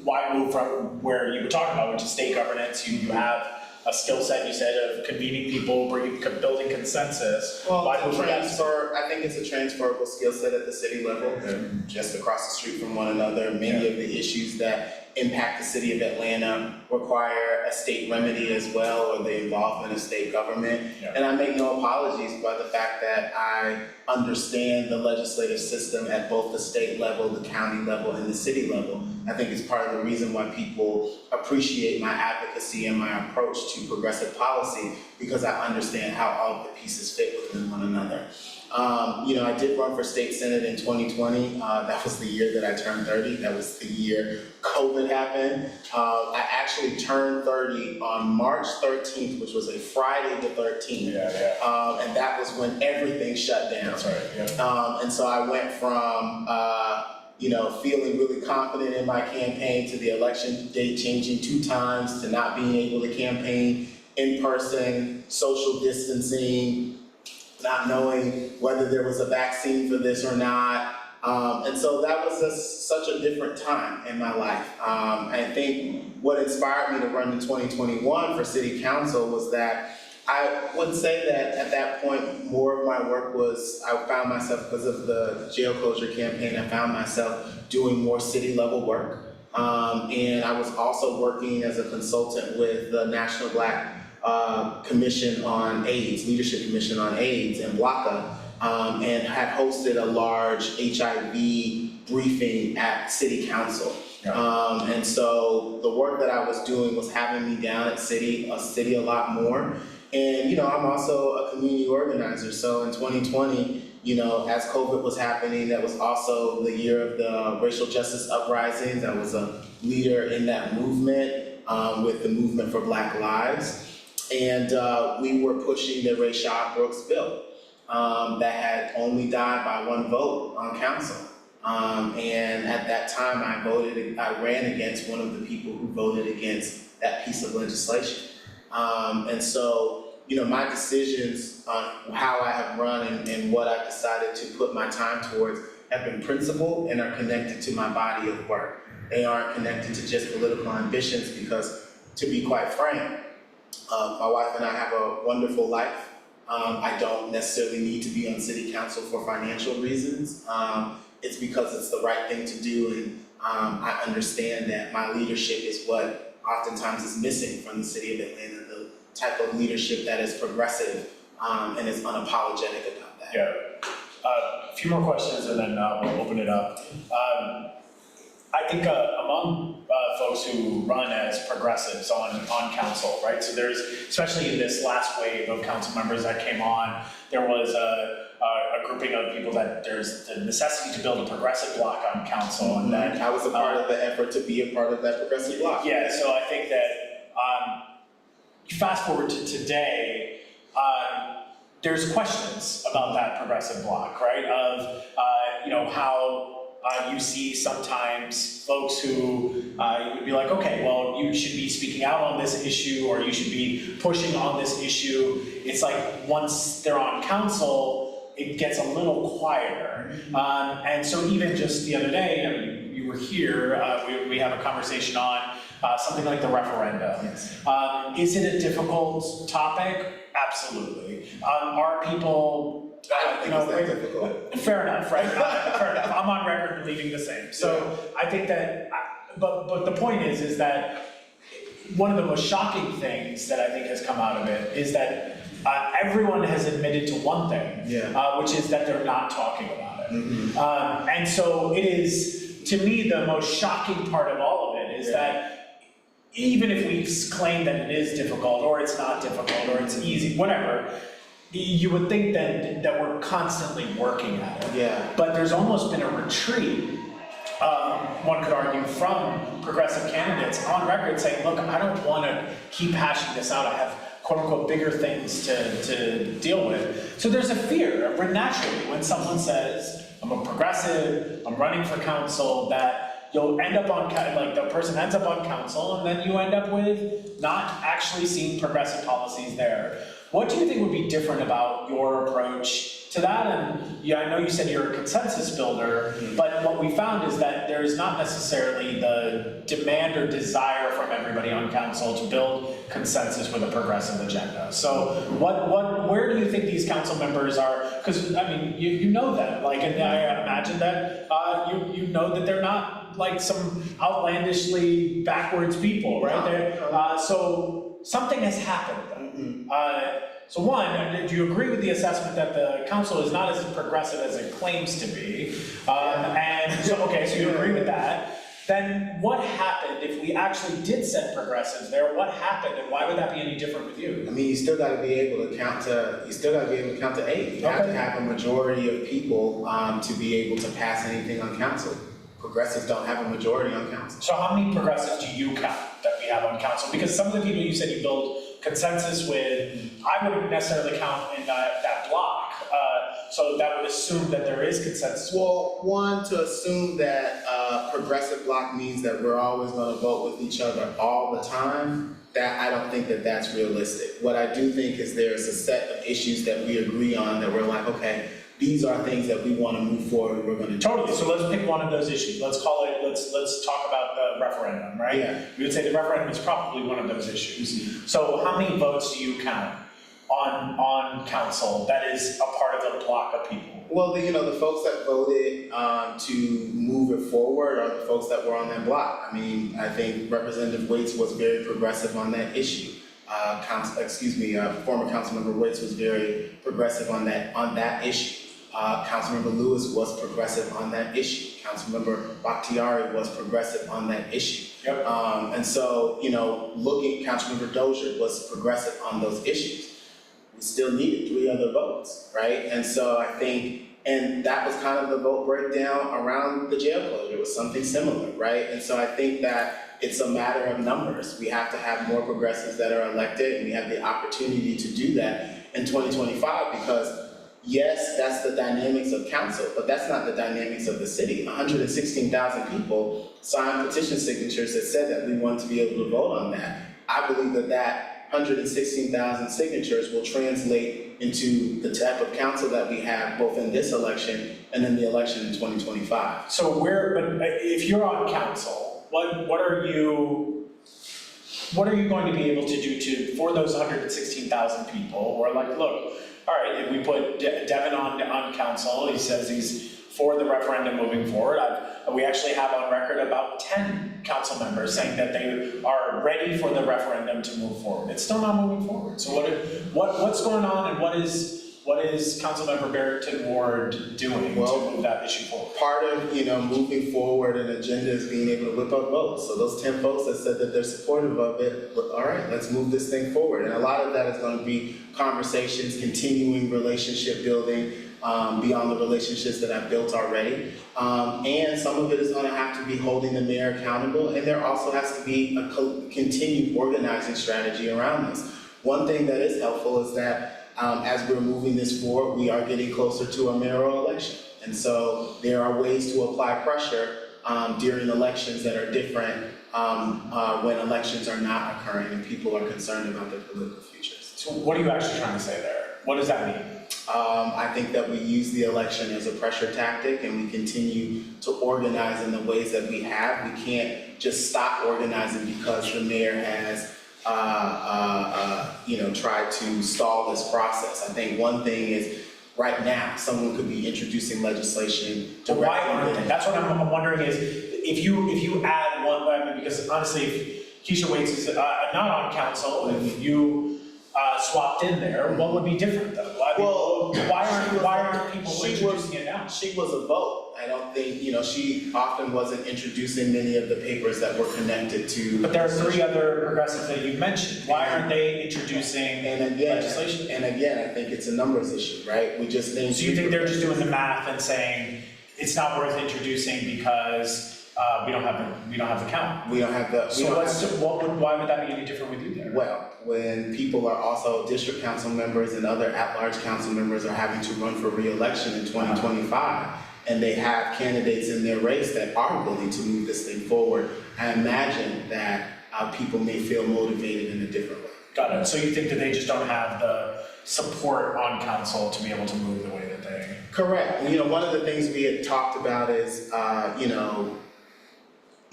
C: why move from where you were talking about, which is state governance? You have a skill set, you said, of convening people, building consensus.
A: Well,
C: Why
A: it's
C: move
A: a
C: from that?
A: transfer. I think it's a transferable skill set at the city level. They're just across the street from one another. Many of the issues that impact the city of Atlanta require a state remedy as well, or the involvement of state government.
C: Yeah.
A: And I make no apologies by the fact that I understand the legislative system at both the state level, the county level, and the city level. I think it's part of the reason why people appreciate my advocacy and my approach to progressive policy, because I understand how all of the pieces fit within one another. I did run for state senate in 2020. That was the year that I turned 30. That was the year COVID happened. I actually turned 30 on March 13th, which was a Friday the 13th. And that was when everything shut down.
C: That's right, yeah.
A: And so I went from, feeling really confident in my campaign to the election date changing 2 times, to not being able to campaign in person, social distancing, not knowing whether there was a vaccine for this or not. And so that was such a different time in my life. I think what inspired me to run in 2021 for city council was that I would say that at that point, more of my work was, I found myself, because of the jail closure campaign, I found myself doing more city level work. And I was also working as a consultant with the National Black Commission on AIDS, Leadership Commission on AIDS in BLACA, and had hosted a large HIV briefing at City Council.
C: Yeah.
A: And so the work that I was doing was having me down at city a lot more. And, I'm also a community organizer. So in 2020, as COVID was happening, that was also the year of the racial justice uprisings. I was a leader in that movement with the Movement for Black Lives. And we were pushing the Rayshard Brooks bill that had only died by 1 vote on council. And at that time, I ran against one of the people who voted against that piece of legislation. And so, my decisions on how I have run and what I've decided to put my time towards have been principled and are connected to my body of work. They aren't connected to just political ambitions, because, to be quite frank, my wife and I have a wonderful life. I don't necessarily need to be on city council for financial reasons. It's because it's the right thing to do, and I understand that my leadership is what oftentimes is missing from the city of Atlanta, the type of leadership that is progressive and is unapologetic about that.
C: Yeah. A few more questions and then we'll open it up. I think among folks who run as progressives on council, right? So there's, especially in this last wave of council members that came on, there was a grouping of people that there's the necessity to build a progressive bloc on council, and that
A: I was a part of the effort to be a part of that progressive bloc.
C: Yeah, so I think that fast forward to today, there's questions about that progressive bloc, right? Of how you see sometimes folks who you would be like, okay, well, you should be speaking out on this issue, or you should be pushing on this issue. It's like once they're on council, it gets a little quieter. And so even just the other day, you were here, we have a conversation on something like the referendum.
A: Yes.
C: Is it a difficult topic? Absolutely. Are people
A: I don't think it's that difficult.
C: Fair enough, right? Fair enough. I'm on record believing the same. So I think that, but the point is that one of the most shocking things that I think has come out of it is that
B: everyone has admitted to one thing, which is that they're not talking about it. And so it is, to me, the most shocking part of all of it is that even if we claim that it is difficult, or it's not difficult, or it's easy, whatever, you would think that we're constantly working at it. But there's almost been a retreat, one could argue, from progressive candidates on record saying, look, I don't want to keep hashing this out. I have quote unquote bigger things to deal with. So there's a fear, naturally, when someone says, I'm a progressive, I'm running for council, that you'll end up on, like the person ends up on council, and then you end up with not actually seeing progressive policies there. What do you think would be different about your approach to that? And I know you said you're a consensus builder, but what we found is that there's not necessarily the demand or desire from everybody on council to build consensus with a progressive agenda. So where do you think these council members are? Because I mean, you know them, like, and I imagine that you know that they're not like some outlandishly backwards people, right? So something has happened. So one, do you agree with the assessment that the council is not as progressive as it claims to be? And so, okay, so you agree with that. Then what happened if we actually did send progressives there? What happened, and why would that be any different with you?
A: I mean, you still got to be able to count to. You still got to be able to count to 8. You have to have a majority of people to be able to pass anything on council. Progressives don't have a majority on council.
B: So how many progressives do you count that we have on council? Because some of the people you said you build consensus with, I wouldn't necessarily count in that block. So that would assume that there is consensus.
A: Well, one, to assume that progressive block means that we're always going to vote with each other all the time, that I don't think that that's realistic. What I do think is there's a set of issues that we agree on that we're like, okay, these are things that we want to move forward, we're going to do.
B: Totally, so let's pick one of those issues. Let's call it, let's talk about the referendum, right?
A: Yeah.
B: We would say the referendum is probably one of those issues. So how many votes do you count on council that is a part of the block of people?
A: Well, the folks that voted to move it forward are the folks that were on that block. I mean, I think Representative Waits was very progressive on that issue. Former Councilmember Waits was very progressive on that issue. Councilmember Lewis was progressive on that issue. Councilmember Bakhtiari was progressive on that issue.
B: Yep.
A: And so, Councilmember Dozier was progressive on those issues. We still needed 3 other votes, right? And so I think, and that was kind of the vote breakdown around the jail closure. It was something similar, right? And so I think that it's a matter of numbers. We have to have more progressives that are elected, and we have the opportunity to do that in 2025 because, yes, that's the dynamics of council, but that's not the dynamics of the city. 116,000 people signed petition signatures that said that we want to be able to vote on that. I believe that 116,000 signatures will translate into the type of council that we have both in this election and in the election in 2025.
B: So but if you're on council, what are you going to be able to do for those 116,000 people? Or like, look, all right, if we put Devin on council, he says he's for the referendum moving forward. We actually have on record about 10 council members saying that they are ready for the referendum to move forward. It's still not moving forward. So what's going on, and what is Councilmember Barrington-Ward doing to move that issue forward?
A: Part of moving forward an agenda is being able to whip up votes. So those 10 folks that said that they're supportive of it, all right, let's move this thing forward. And a lot of that is going to be conversations, continuing relationship building, beyond the relationships that I've built already. And some of it is going to have to be holding the mayor accountable, and there also has to be a continued organizing strategy around this. One thing that is helpful is that as we're moving this forward, we are getting closer to a mayoral election. And so there are ways to apply pressure during elections that are different when elections are not occurring and people are concerned about their political futures.
B: So what are you actually trying to say there? What does that mean?
A: I think that we use the election as a pressure tactic, and we continue to organize in the ways that we have. We can't just stop organizing because the mayor has tried to stall this process. I think one thing is, right now, someone could be introducing legislation to
B: why aren't they? That's what I'm wondering is, if you add one, because honestly, if Keisha Waits is not on council, if you
C: swapped in there, what would be different though? I mean,
A: Well,
C: why aren't people introducing it now?
A: She was a vote. I don't think, she often wasn't introducing many of the papers that were connected to.
C: But there are 3 other progressives that you mentioned. Why aren't they introducing legislation?
A: And again, I think it's a numbers issue, right? We just think.
C: So you think they're just doing the math and saying it's not worth introducing because we don't have the count?
A: We don't have the.
C: Why would that be any different with you there?
A: Well, when people are also district council members and other at-large council members are having to run for re-election in 2025, and they have candidates in their race that are willing to move this thing forward, I imagine that people may feel motivated in a different way.
C: Got it. So you think that they just don't have the support on council to be able to move the way that they...
A: Correct. One of the things we had talked about is,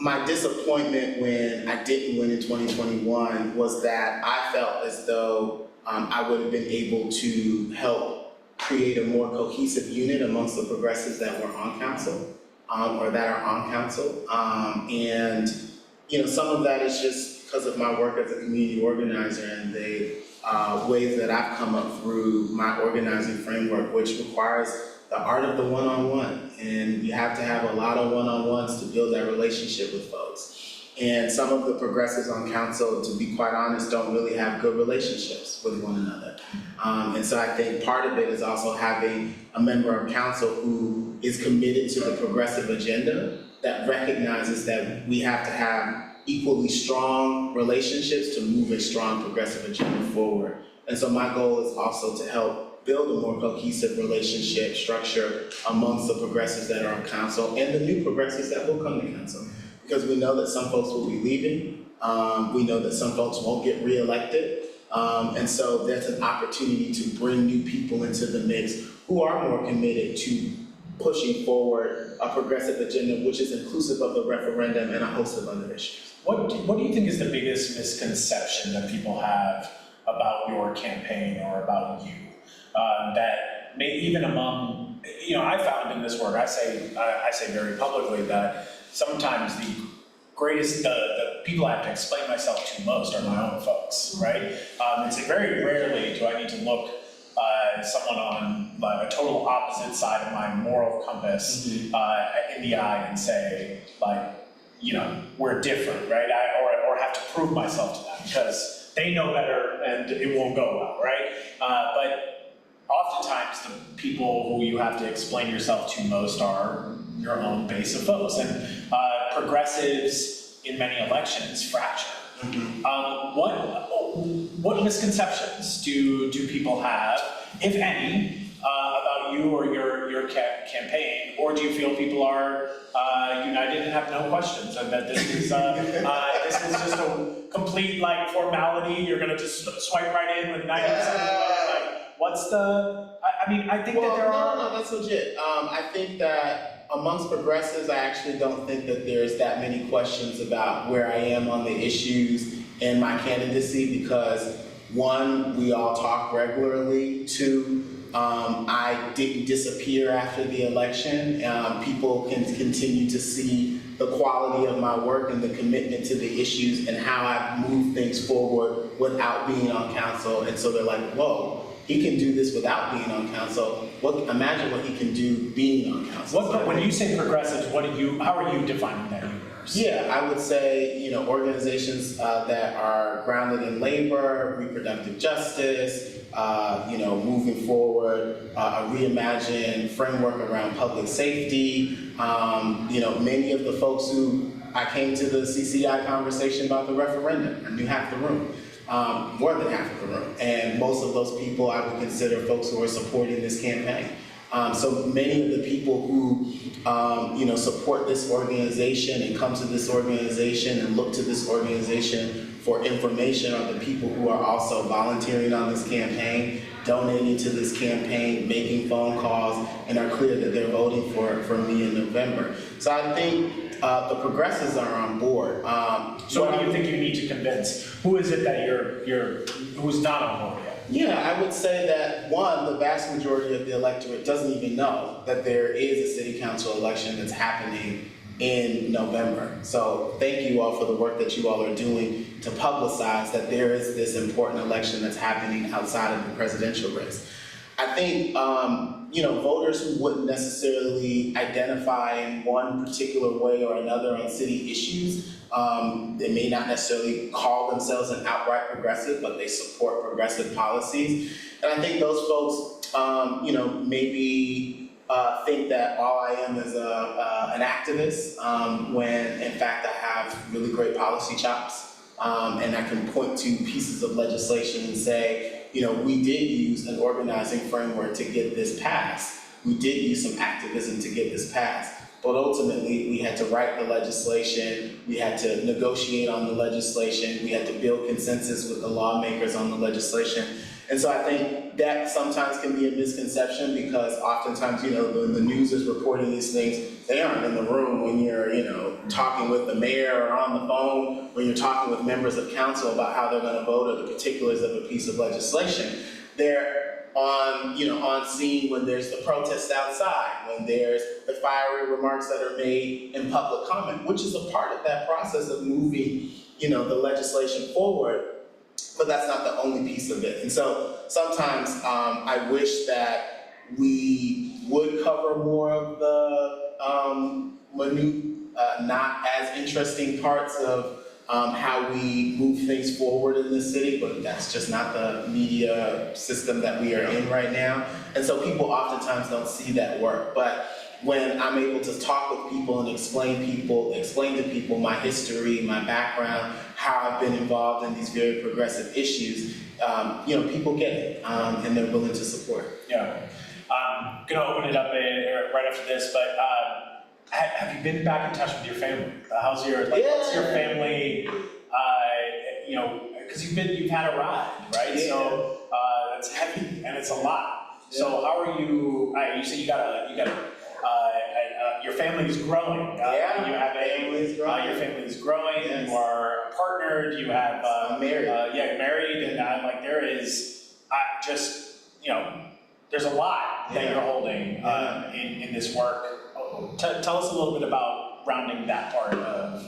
A: my disappointment when I didn't win in 2021 was that I felt as though I would have been able to help create a more cohesive unit amongst the progressives that were on council, or that are on council. And some of that is just because of my work as a community organizer and the ways that I've come up through my organizing framework, which requires the art of the one-on-one. And you have to have a lot of one-on-ones to build that relationship with folks. And some of the progressives on council, to be quite honest, don't really have good relationships with one another. And so I think part of it is also having a member of council who is committed to the progressive agenda, that recognizes that we have to have equally strong relationships to move a strong progressive agenda forward. And so my goal is also to help build a more cohesive relationship structure amongst the progressives that are on council and the new progressives that will come to council. Because we know that some folks will be leaving, we know that some folks won't get reelected, and so there's an opportunity to bring new people into the mix who are more committed to pushing forward a progressive agenda which is inclusive of the referendum and a host of other issues.
C: What do you think is the biggest misconception that people have about your campaign or about you? That may even among, I found in this work, I say very publicly that sometimes the greatest, the people I have to explain myself to most are my own folks, right? It's very rarely do I need to look someone on a total opposite side of my moral compass in the eye and say, we're different, right? Or have to prove myself to them because they know better and it won't go well, right? But oftentimes the people who you have to explain yourself to most are your own base of folks, and progressives in many elections fracture. What misconceptions do people have, if any, about you or your campaign, or do you feel people are united and have no questions, and that this is just a complete formality? You're going to just swipe right in with 90% of the vote. What's the? I think that there are.
A: No, that's legit. I think that amongst progressives, I actually don't think that there's that many questions about where I am on the issues and my candidacy because, one, we all talk regularly. Two, I didn't disappear after the election. People can continue to see the quality of my work and the commitment to the issues and how I've moved things forward without being on council. And so they're like, whoa, he can do this without being on council. Imagine what he can do being on council.
C: When you say progressives, how are you defining that universe?
A: Yeah, I would say, organizations that are grounded in labor, reproductive justice, moving forward, a reimagined framework around public safety. Many of the folks who I came to the CCI conversation about the referendum, I knew half the room. More than half of the room. And most of those people I would consider folks who are supporting this campaign. So many of the people who, support this organization and come to this organization and look to this organization for information are the people who are also volunteering on this campaign, donating to this campaign, making phone calls, and are clear that they're voting for me in November. So I think the progressives are on board.
C: So what do you think you need to convince? Who is it that who's not on board yet?
A: Yeah, I would say that, one, the vast majority of the electorate doesn't even know that there is a city council election that's happening in November. So thank you all for the work that you all are doing to publicize that there is this important election that's happening outside of the presidential race. I think, voters who wouldn't necessarily identify in one particular way or another on city issues, they may not necessarily call themselves an outright progressive, but they support progressive policies. And I think those folks, maybe think that all I am is an activist, when in fact I have really great policy chops, and I can point to pieces of legislation and say, we did use an organizing framework to get this passed. We did use some activism to get this passed. But ultimately, we had to write the legislation, we had to negotiate on the legislation, we had to build consensus with the lawmakers on the legislation. And so I think that sometimes can be a misconception because oftentimes, when the news is reporting these things, they aren't in the room when you're, talking with the mayor or on the phone, when you're talking with members of council about how they're gonna vote or the particulars of a piece of legislation. They're on scene when there's the protest outside, when there's the fiery remarks that are made in public comment, which is a part of that process of moving, the legislation forward. But that's not the only piece of it. And so sometimes I wish that we would cover more of the not as interesting parts of how we move things forward in this city, but that's just not the media system that we are in right now. And so people oftentimes don't see that work. But when I'm able to talk with people and explain to people my history, my background, how I've been involved in these very progressive issues, people get it, and they're willing to support.
C: Yeah. I'm gonna open it up right after this, but have you been back in touch with your family? What's your family, because you've had a ride, right?
A: Yeah.
C: So it's heavy and it's a lot.
A: Yeah.
C: So how are you, you say your family is growing. You have your family is growing. Yes. You are partnered. You have
A: married.
C: Married, and there is there's a lot that you're holding in this work. Tell us a little bit about rounding that part of.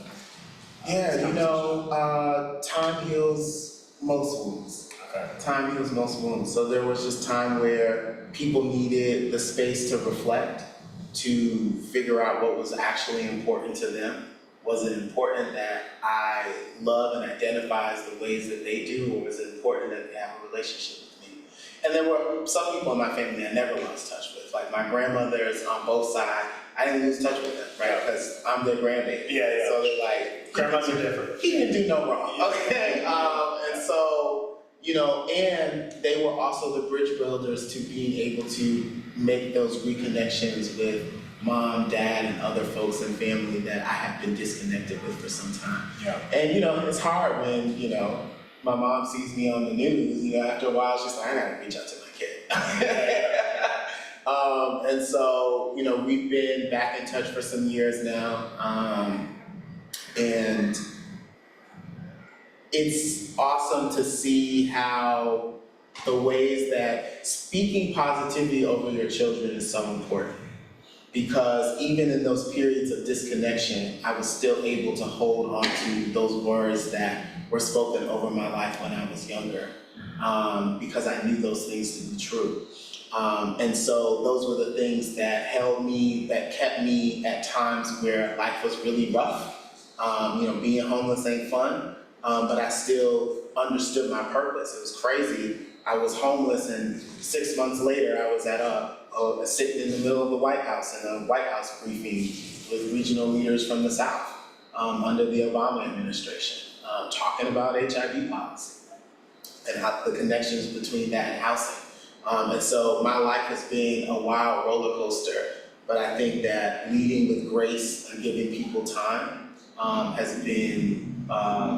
A: Time heals most wounds.
C: Okay.
A: Time heals most wounds. So there was just time where people needed the space to reflect, to figure out what was actually important to them. Was it important that I love and identify as the ways that they do, or was it important that they have a relationship with me? And there were some people in my family I never lost touch with. Like my grandmothers on both sides, I didn't lose touch with them, right? Because I'm their grandbaby.
C: Yeah.
A: So they're like,
C: grandmas are different.
A: He didn't do no wrong, okay? And so, and they were also the bridge builders to being able to make those reconnections with mom, dad, and other folks and family that I have been disconnected with for some time. Yeah. And it's hard when, my mom sees me on the news, after a while she's like, I gotta reach out to my kid. And so, we've been back in touch for some years now. And it's awesome to see how the ways that speaking positivity over your children is so important. Because even in those periods of disconnection, I was still able to hold on to those words that were spoken over my life when I was younger, because I knew those things to be true. And so those were the things that held me, that kept me at times where life was really rough. Being homeless ain't fun, but I still understood my purpose. It was crazy. I was homeless, and 6 months later, I was at sitting in the middle of the White House in a White House briefing with regional leaders from the South under the Obama administration, talking about HIV policy and how the connections between that and housing. And so my life has been a wild roller coaster, but I think that leading with grace and giving people time has been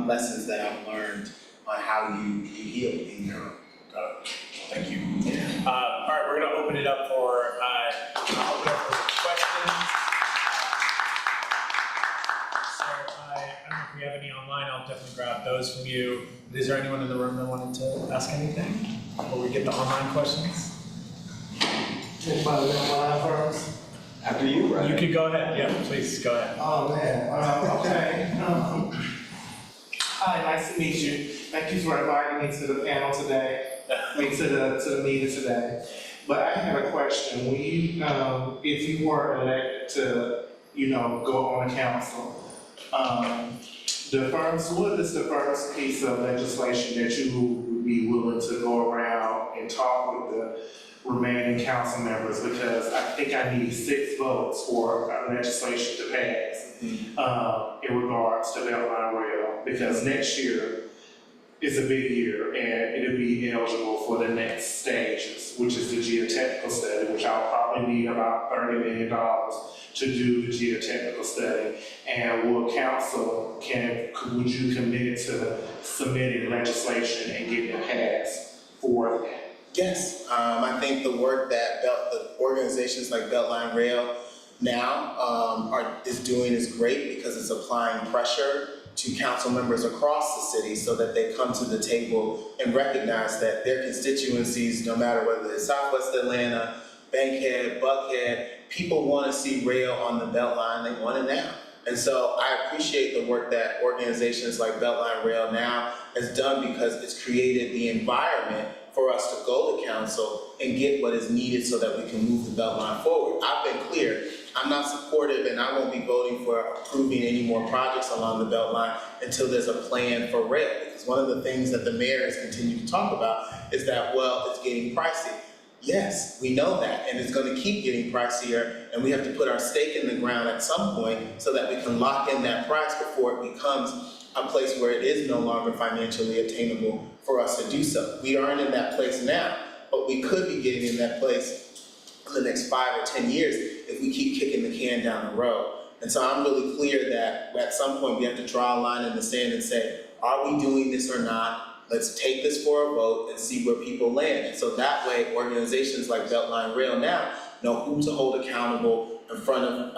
A: lessons that I've learned on how you heal in your own.
C: Thank you. All right, we're going to open it up for questions. So I don't know if we have any online. I'll definitely grab those from you. Is there anyone in the room that wanted to ask anything before we get to online questions?
D: Anybody got one first? After you, Brian.
B: You can go ahead, yeah, please, go ahead.
E: Oh, man, okay. Hi, nice to meet you. Thank you for inviting me to the panel today, to the meeting today. But I had a question. When you, if you were elected to, go on the council, what is the first piece of legislation that you would be willing to go around and talk with the remaining council members? Because I think I need 6 votes for legislation to pass in regards to Beltline Rail, because next year is a big year and it'll be eligible for the next stages, which is the geotechnical study, which I'll probably need about $30 million to do the geotechnical study. And would you commit to submitting legislation and getting it passed for that?
A: Yes, I think the work that the organizations like Beltline Rail now is doing is great, because it's applying pressure to council members across the city so that they come to the table and recognize that their constituencies, no matter whether it's Southwest Atlanta, Bankhead, Buckhead, people want to see rail on the Beltline, they want it now. And so I appreciate the work that organizations like Beltline Rail now has done, because it's created the environment for us to go to council and get what is needed so that we can move the Beltline forward. I've been clear, I'm not supportive and I won't be voting for approving any more projects along the Beltline until there's a plan for rail. Because one of the things that the mayor has continued to talk about is that, well, it's getting pricey. Yes, we know that, and it's going to keep getting pricier, and we have to put our stake in the ground at some point so that we can lock in that price before it becomes a place where it is no longer financially attainable for us to do so. We aren't in that place now, but we could be getting in that place in the next 5 or 10 years if we keep kicking the can down the road. And so I'm really clear that at some point we have to draw a line in the sand and say, are we doing this or not? Let's take this for a vote and see where people land. And so that way, organizations like Beltline Rail now know who to hold accountable in front of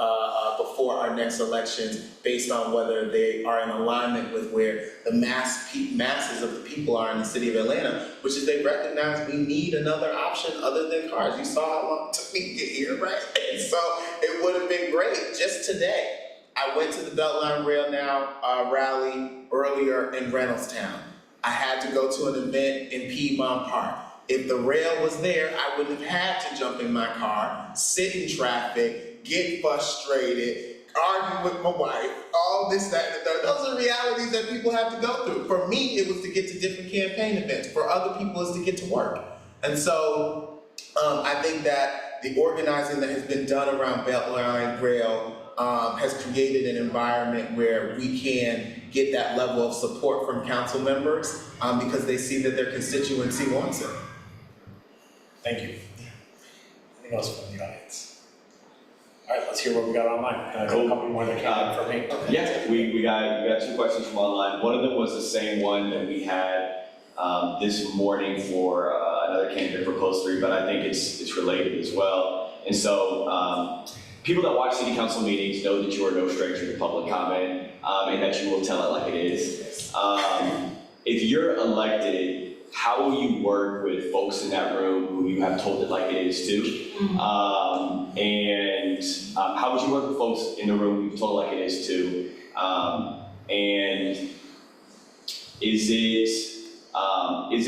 A: before our next elections, based on whether they are in alignment with where the masses of the people are in the city of Atlanta, which is they recognize we need another option other than cars. You saw how long it took me to get here, right? And so it would have been great. Just today, I went to the Beltline Rail Now rally earlier in Reynoldstown. I had to go to an event in Piedmont Park. If the rail was there, I wouldn't have had to jump in my car, sit in traffic, get frustrated, argue with my wife, all this, that, and the third. Those are realities that people have to go through. For me, it was to get to different campaign events. For other people, it's to get to work. And so I think that the organizing that has been done around Beltline Rail has created an environment where we can get that level of support from council members because they see that their constituency wants it.
C: Thank you. Anything else from the audience? All right, let's hear what we got online. A couple more that came in for me.
D: Okay. Yeah, we got 2 questions from online. One of them was the same one that we had this morning for another candidate for close 3, but I think it's related as well. And so people that watch city council meetings know that you are no stranger to public comment and that you will tell it like it is. If you're elected, how will you work with folks in that room who you have told it like it is to? And how would you work with folks in the room who you've told it like it is to? And is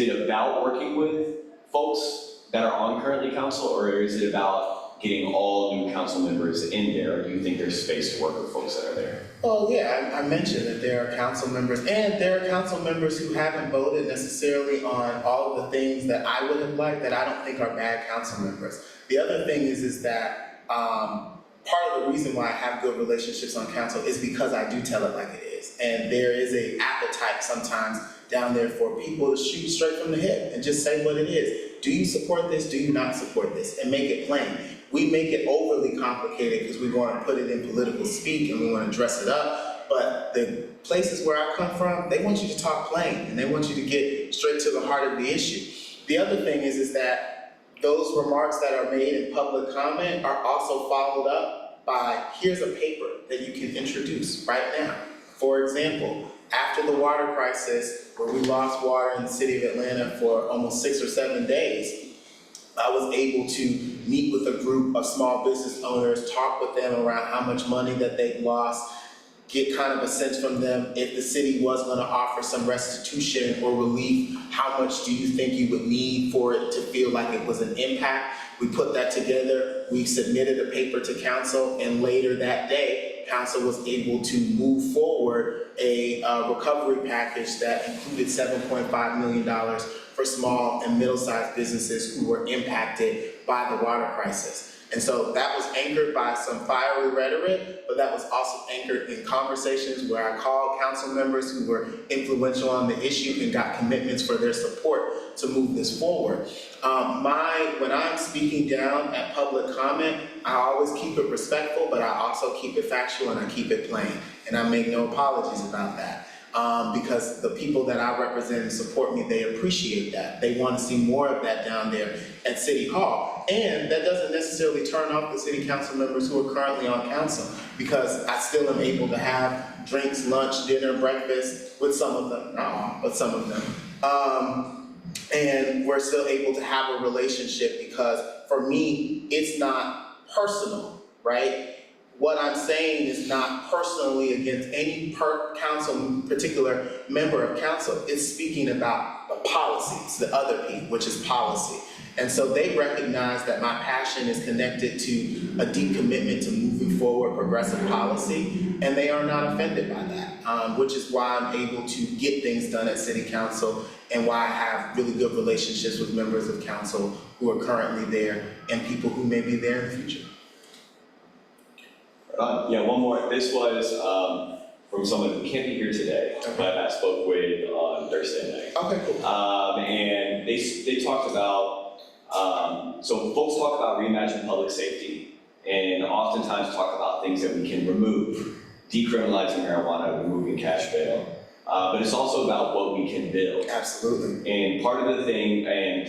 D: it about working with folks that are on currently council, or is it about getting all new council members in there? Or do you think there's space to work with folks that are there?
A: Well, yeah, I mentioned that there are council members, and there are council members who haven't voted necessarily on all of the things that I would have liked that I don't think are bad council members. The other thing is that part of the reason why I have good relationships on council is because I do tell it like it is. And there is an appetite sometimes down there for people to shoot straight from the hip and just say what it is. Do you support this? Do you not support this? And make it plain. We make it overly complicated because we want to put it in political speak and we want to dress it up. But the places where I come from, they want you to talk plain and they want you to get straight to the heart of the issue. The other thing is that those remarks that are made in public comment are also followed up by, here's a paper that you can introduce right now. For example, after the water crisis, where we lost water in the city of Atlanta for almost 6 or 7 days, I was able to meet with a group of small business owners, talk with them around how much money that they've lost, get kind of a sense from them if the city was going to offer some restitution or relief, how much do you think you would need for it to feel like it was an impact? We put that together, we submitted a paper to council, and later that day, council was able to move forward a recovery package that included $7.5 million for small and middle-sized businesses who were impacted by the water crisis. And so that was anchored by some fiery rhetoric, but that was also anchored in conversations where I called council members who were influential on the issue and got commitments for their support to move this forward. When I'm speaking down at public comment, I always keep it respectful, but I also keep it factual and I keep it plain. And I make no apologies about that. Because the people that I represent and support me, they appreciate that. They want to see more of that down there at City Hall. And that doesn't necessarily turn off the city council members who are currently on council, because I still am able to have drinks, lunch, dinner, breakfast with some of them, not all, but some of them. And we're still able to have a relationship because for me, it's not personal, right? What I'm saying is not personally against any particular member of council. It's speaking about the policies, the other P, which is policy. And so they recognize that my passion is connected to a deep commitment to moving forward progressive policy, and they are not offended by that, which is why I'm able to get things done at City Council and why I have really good relationships with members of council who are currently there and people who may be there in the future.
D: Yeah, one more. This was from someone who can't be here today, but I spoke with on Thursday night.
A: Okay, cool.
D: And they talked about, so folks talk about reimagining public safety and oftentimes talk about things that we can remove, decriminalizing marijuana, removing cash bail. But it's also about what we can build.
A: Absolutely.
D: And part of the thing, and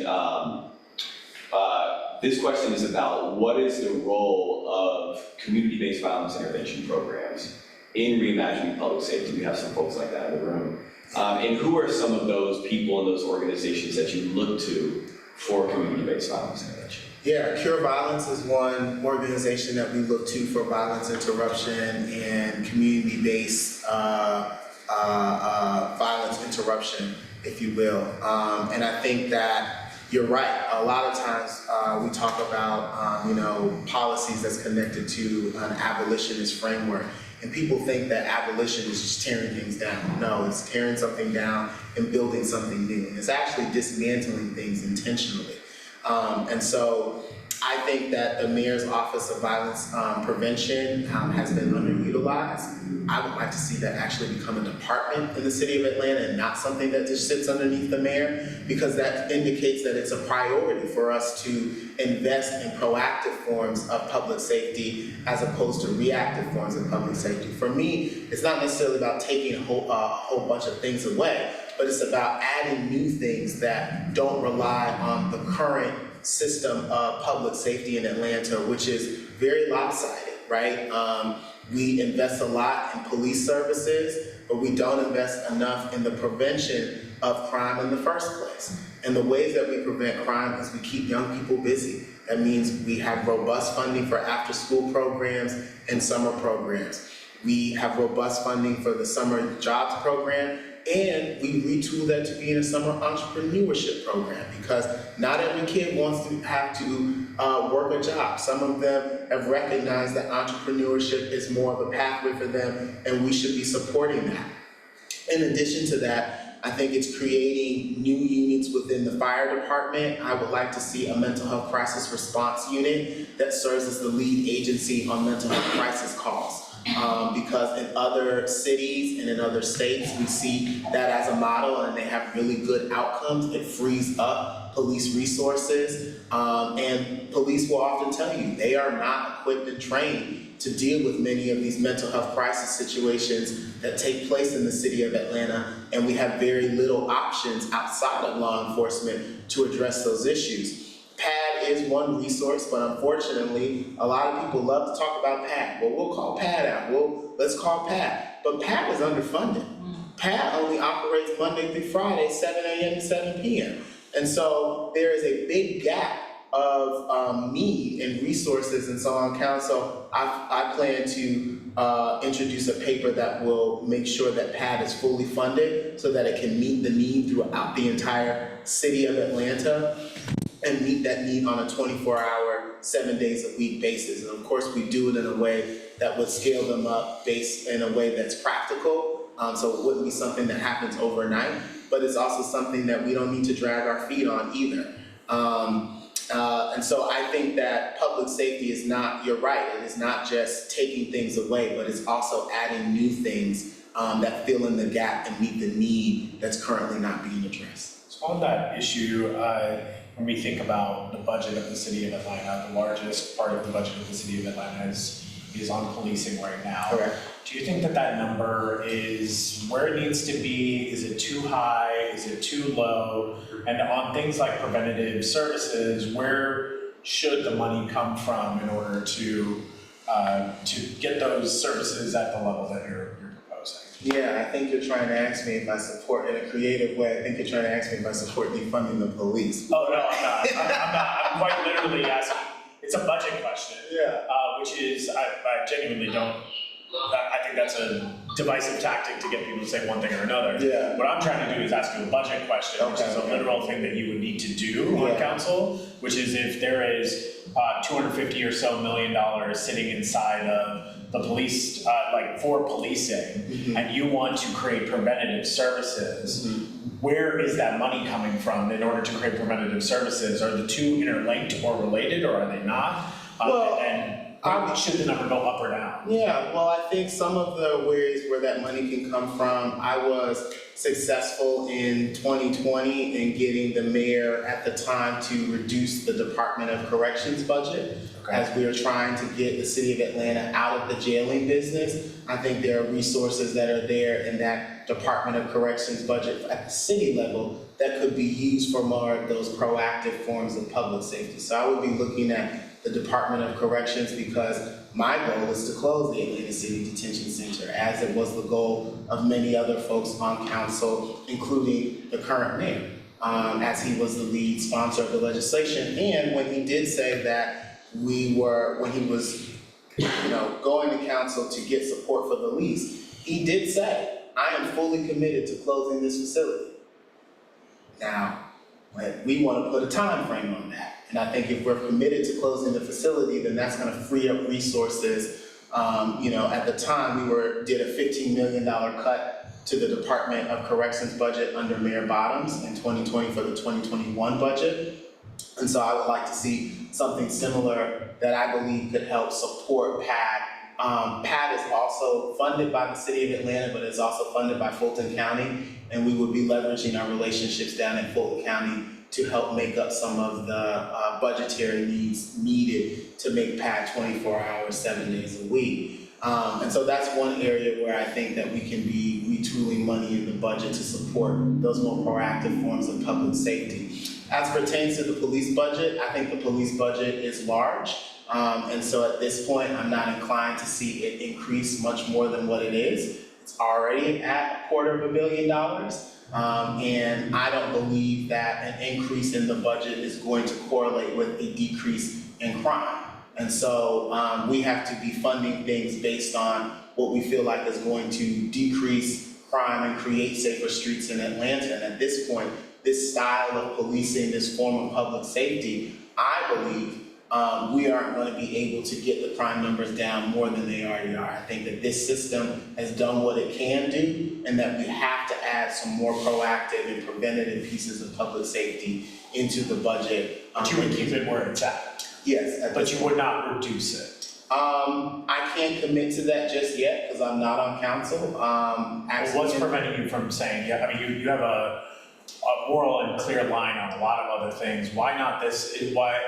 D: this question is about what is the role of community-based violence intervention programs in reimagining public safety. We have some folks like that in the room. And who are some of those people and those organizations that you look to for community-based violence intervention?
A: Yeah, Cure Violence is one organization that we look to for violence interruption and community-based violence interruption, if you will. And I think that you're right. A lot of times we talk about, policies that's connected to an abolitionist framework. And people think that abolition is just tearing things down. No, it's tearing something down and building something new. And it's actually dismantling things intentionally. And so I think that the Mayor's Office of Violence Prevention has been underutilized. I would like to see that actually become a department in the city of Atlanta and not something that just sits underneath the mayor, because that indicates that it's a priority for us to invest in proactive forms of public safety as opposed to reactive forms of public safety. For me, it's not necessarily about taking a whole bunch of things away, but it's about adding new things that don't rely on the current system of public safety in Atlanta, which is very lopsided, right? We invest a lot in police services, but we don't invest enough in the prevention of crime in the first place. And the ways that we prevent crime is we keep young people busy. That means we have robust funding for after-school programs and summer programs. We have robust funding for the summer jobs program, and we retool that to be in a summer entrepreneurship program, because not every kid wants to have to work a job. Some of them have recognized that entrepreneurship is more of a pathway for them, and we should be supporting that. In addition to that, I think it's creating new units within the fire department. I would like to see a mental health crisis response unit that serves as the lead agency on mental health crisis calls. Because in other cities and in other states, we see that as a model and they have really good outcomes. It frees up police resources, and police will often tell you they are not equipped and trained to deal with many of these mental health crisis situations that take place in the city of Atlanta, and we have very little options outside of law enforcement to address those issues. PAD is one resource, but unfortunately, a lot of people love to talk about PAD. Well, we'll call PAD out. Well, let's call PAD. But PAD is underfunded. PAD only operates Monday through Friday, 7 a.m. to 7 p.m. And so there is a big gap of need and resources. And so on council, I plan to introduce a paper that will make sure that PAD is fully funded so that it can meet the need throughout the entire city of Atlanta and meet that need on a 24-hour, 7 days a week basis. And of course, we do it in a way that would scale them up based in a way that's practical. So it wouldn't be something that happens overnight, but it's also something that we don't need to drag our feet on either. And so I think that public safety is not, you're right, it is not just taking things away, but it's also adding new things that fill in the gap and meet the need that's currently not being addressed.
C: So on that issue, when we think about the budget of the city of Atlanta, the largest part of the budget of the city of Atlanta is on policing right now.
A: Correct.
C: Do you think that that number is where it needs to be? Is it too high? Is it too low? And on things like preventative services, where should the money come from in order to get those services at the level that you're proposing?
A: Yeah, I think you're trying to ask me if I support, in a creative way, I think you're trying to ask me if I support defunding the police.
C: Oh, no, I'm not. I'm not. I'm quite literally asking. It's a budget question.
A: Yeah.
C: Which is, I genuinely don't, I think that's a divisive tactic to get people to say one thing or another.
A: Yeah.
C: What I'm trying to do is ask you a budget question, which is a literal thing that you would need to do on council, which is if there is $250 or so million sitting inside of the police, like for policing, and you want to create preventative services, where is that money coming from in order to create preventative services? Are the two interlinked or related, or are they not? Should the number go up or down?
A: Yeah, well, I think some of the ways where that money can come from, I was successful in 2020 in getting the mayor at the time to reduce the Department of Corrections budget. As we are trying to get the city of Atlanta out of the jailing business. I think there are resources that are there in that Department of Corrections budget at the city level that could be used for more of those proactive forms of public safety. So I would be looking at the Department of Corrections because my goal is to close the Atlanta City Detention Center, as it was the goal of many other folks on council, including the current mayor, as he was the lead sponsor of the legislation. And when he did say that when he was, going to council to get support for the lease, he did say, I am fully committed to closing this facility. Now, we want to put a time frame on that. And I think if we're committed to closing the facility, then that's going to free up resources. At the time, we did a $15 million cut to the Department of Corrections budget under Mayor Bottoms in 2020 for the 2021 budget. And so I would like to see something similar that I believe could help support PAD. PAD is also funded by the city of Atlanta, but it's also funded by Fulton County. And we would be leveraging our relationships down in Fulton County to help make up some of the budgetary needs needed to make PAD 24 hours, 7 days a week. And so that's one area where I think that we can be retooling money in the budget to support those more proactive forms of public safety. As pertains to the police budget, I think the police budget is large. And so at this point, I'm not inclined to see it increase much more than what it is. It's already at $250 million. And I don't believe that an increase in the budget is going to correlate with a decrease in crime. And so we have to be funding things based on what we feel like is going to decrease crime and create safer streets in Atlanta. And at this point, this style of policing, this form of public safety, I believe we aren't going to be able to get the crime numbers down more than they already are. I think that this system has done what it can do, and that we have to add some more proactive and preventative pieces of public safety into the budget.
C: But you would keep it where it's at?
A: Yes.
C: But you would not reduce it?
A: I can't commit to that just yet because I'm not on council.
C: What's preventing you from saying, I mean, you have a moral and clear line on a lot of other things. Why not this? Why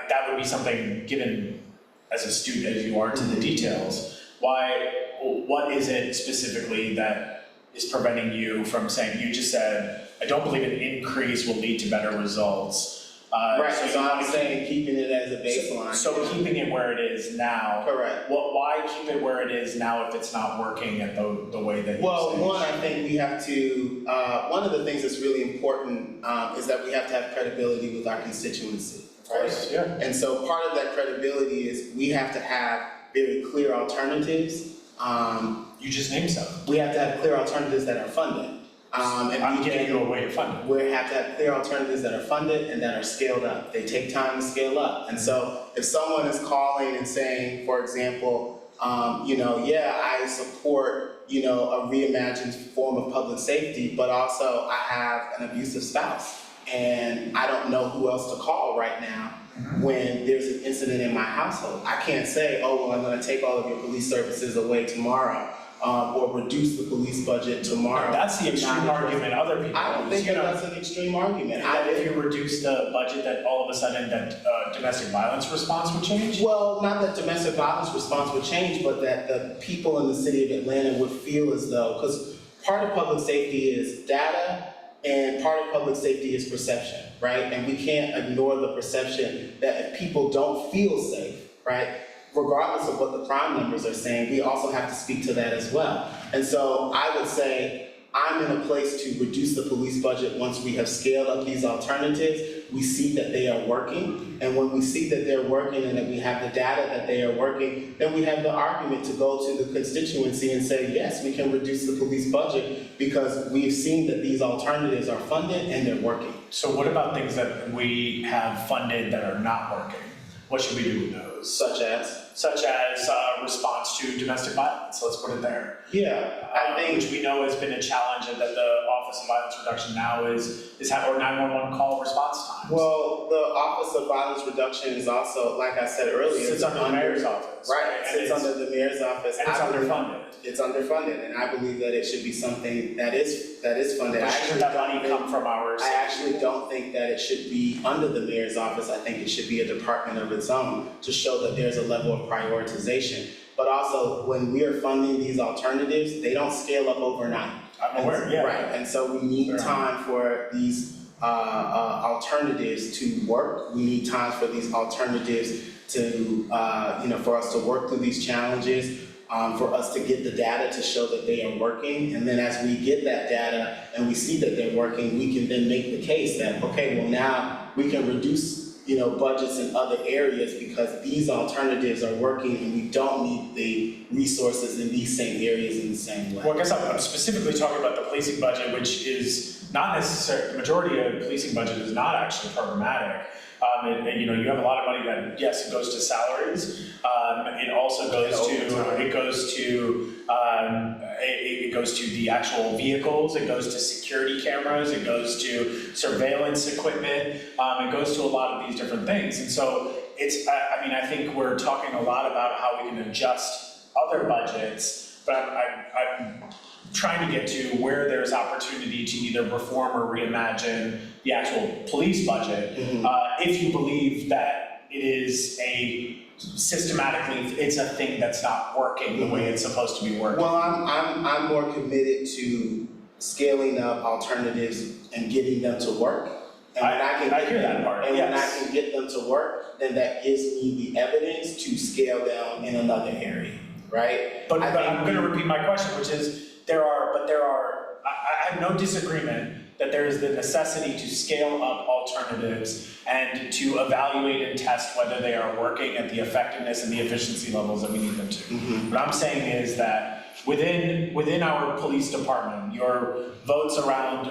C: that would be something, given as a student as you are to the details, what is it specifically that is preventing you from saying, you just said, I don't believe an increase will lead to better results.
A: Right, so I'm saying keeping it as a baseline.
C: So keeping it where it is now.
A: Correct.
C: Why keep it where it is now if it's not working at the way that you say?
A: One, I think we have to, one of the things that's really important is that we have to have credibility with our constituency.
C: course, yeah.
A: And so part of that credibility is we have to have very clear alternatives.
C: You just named some.
A: We have to have clear alternatives that are funded. And
C: I'm
A: we
C: getting
A: can-
C: you a way to fund it.
A: We have to have clear alternatives that are funded and that are scaled up. They take time to scale up. And so if someone is calling and saying, for example, I support, a reimagined form of public safety, but also I have an abusive spouse and I don't know who else to call right now when there's an incident in my household. I can't say, I'm gonna take all of your police services away tomorrow. Or reduce the police budget tomorrow.
C: That's the extreme argument other people
A: I don't
C: use,
A: think that's an extreme argument.
C: That if you reduce the budget, that all of a sudden that domestic violence response would change?
A: Well, not that domestic violence response would change, but that the people in the city of Atlanta would feel as though, because part of public safety is data and part of public safety is perception, right? And we can't ignore the perception that if people don't feel safe, right? Regardless of what the crime numbers are saying, we also have to speak to that as well. And so I would say I'm in a place to reduce the police budget once we have scaled up these alternatives. We see that they are working, and when we see that they're working and that we have the data that they are working, then we have the argument to go to the constituency and say, yes, we can reduce the police budget because we've seen that these alternatives are funded and they're working.
C: So what about things that we have funded that are not working? What should we do with those?
A: Such as
C: response to domestic violence, let's put it there.
A: Yeah, I think
C: Which we know has been a challenge and that the Office of Violence Reduction now is have our 911 call response times.
A: Well, the Office of Violence Reduction is also, like I said earlier,
C: Sits under the mayor's office.
A: Right,
C: And
A: sits under the mayor's office.
C: And it's
A: I believe
C: underfunded.
A: It's underfunded, and I believe that it should be something that is funded.
C: But shouldn't that money come from ours?
A: I actually don't think that it should be under the mayor's office. I think it should be a department of its own to show that there's a level of prioritization. But also, when we are funding these alternatives, they don't scale up overnight.
C: I'm aware, yeah.
A: Right, and so we need time for these alternatives to work. We need time for these alternatives to, for us to work through these challenges, for us to get the data to show that they are working. And then as we get that data and we see that they're working, we can then make the case that, okay, well now we can reduce budgets in other areas because these alternatives are working and we don't need the resources in these same areas in the same way.
C: Well, I guess I'm specifically talking about the policing budget, which is not necessarily, the majority of the policing budget is not actually programmatic. And you have a lot of money that, yes, it goes to salaries. It also goes it goes to the actual vehicles. It goes to security cameras. It goes to surveillance equipment. It goes to a lot of these different things. And so I think we're talking a lot about how we can adjust other budgets, but I'm trying to get to where there's opportunity to either reform or reimagine the actual police budget, if you believe that it is it's a thing that's not working the way it's supposed to be working.
A: Well, I'm more committed to scaling up alternatives and getting them to work. And
C: I hear that part,
A: And when I
C: yes.
A: can get them to work, then that gives me the evidence to scale down in another area, right?
C: But I'm going to repeat my question, which is I have no disagreement that there is the necessity to scale up alternatives and to evaluate and test whether they are working at the effectiveness and the efficiency levels that we need them to. What I'm saying is that within our police department, your votes around,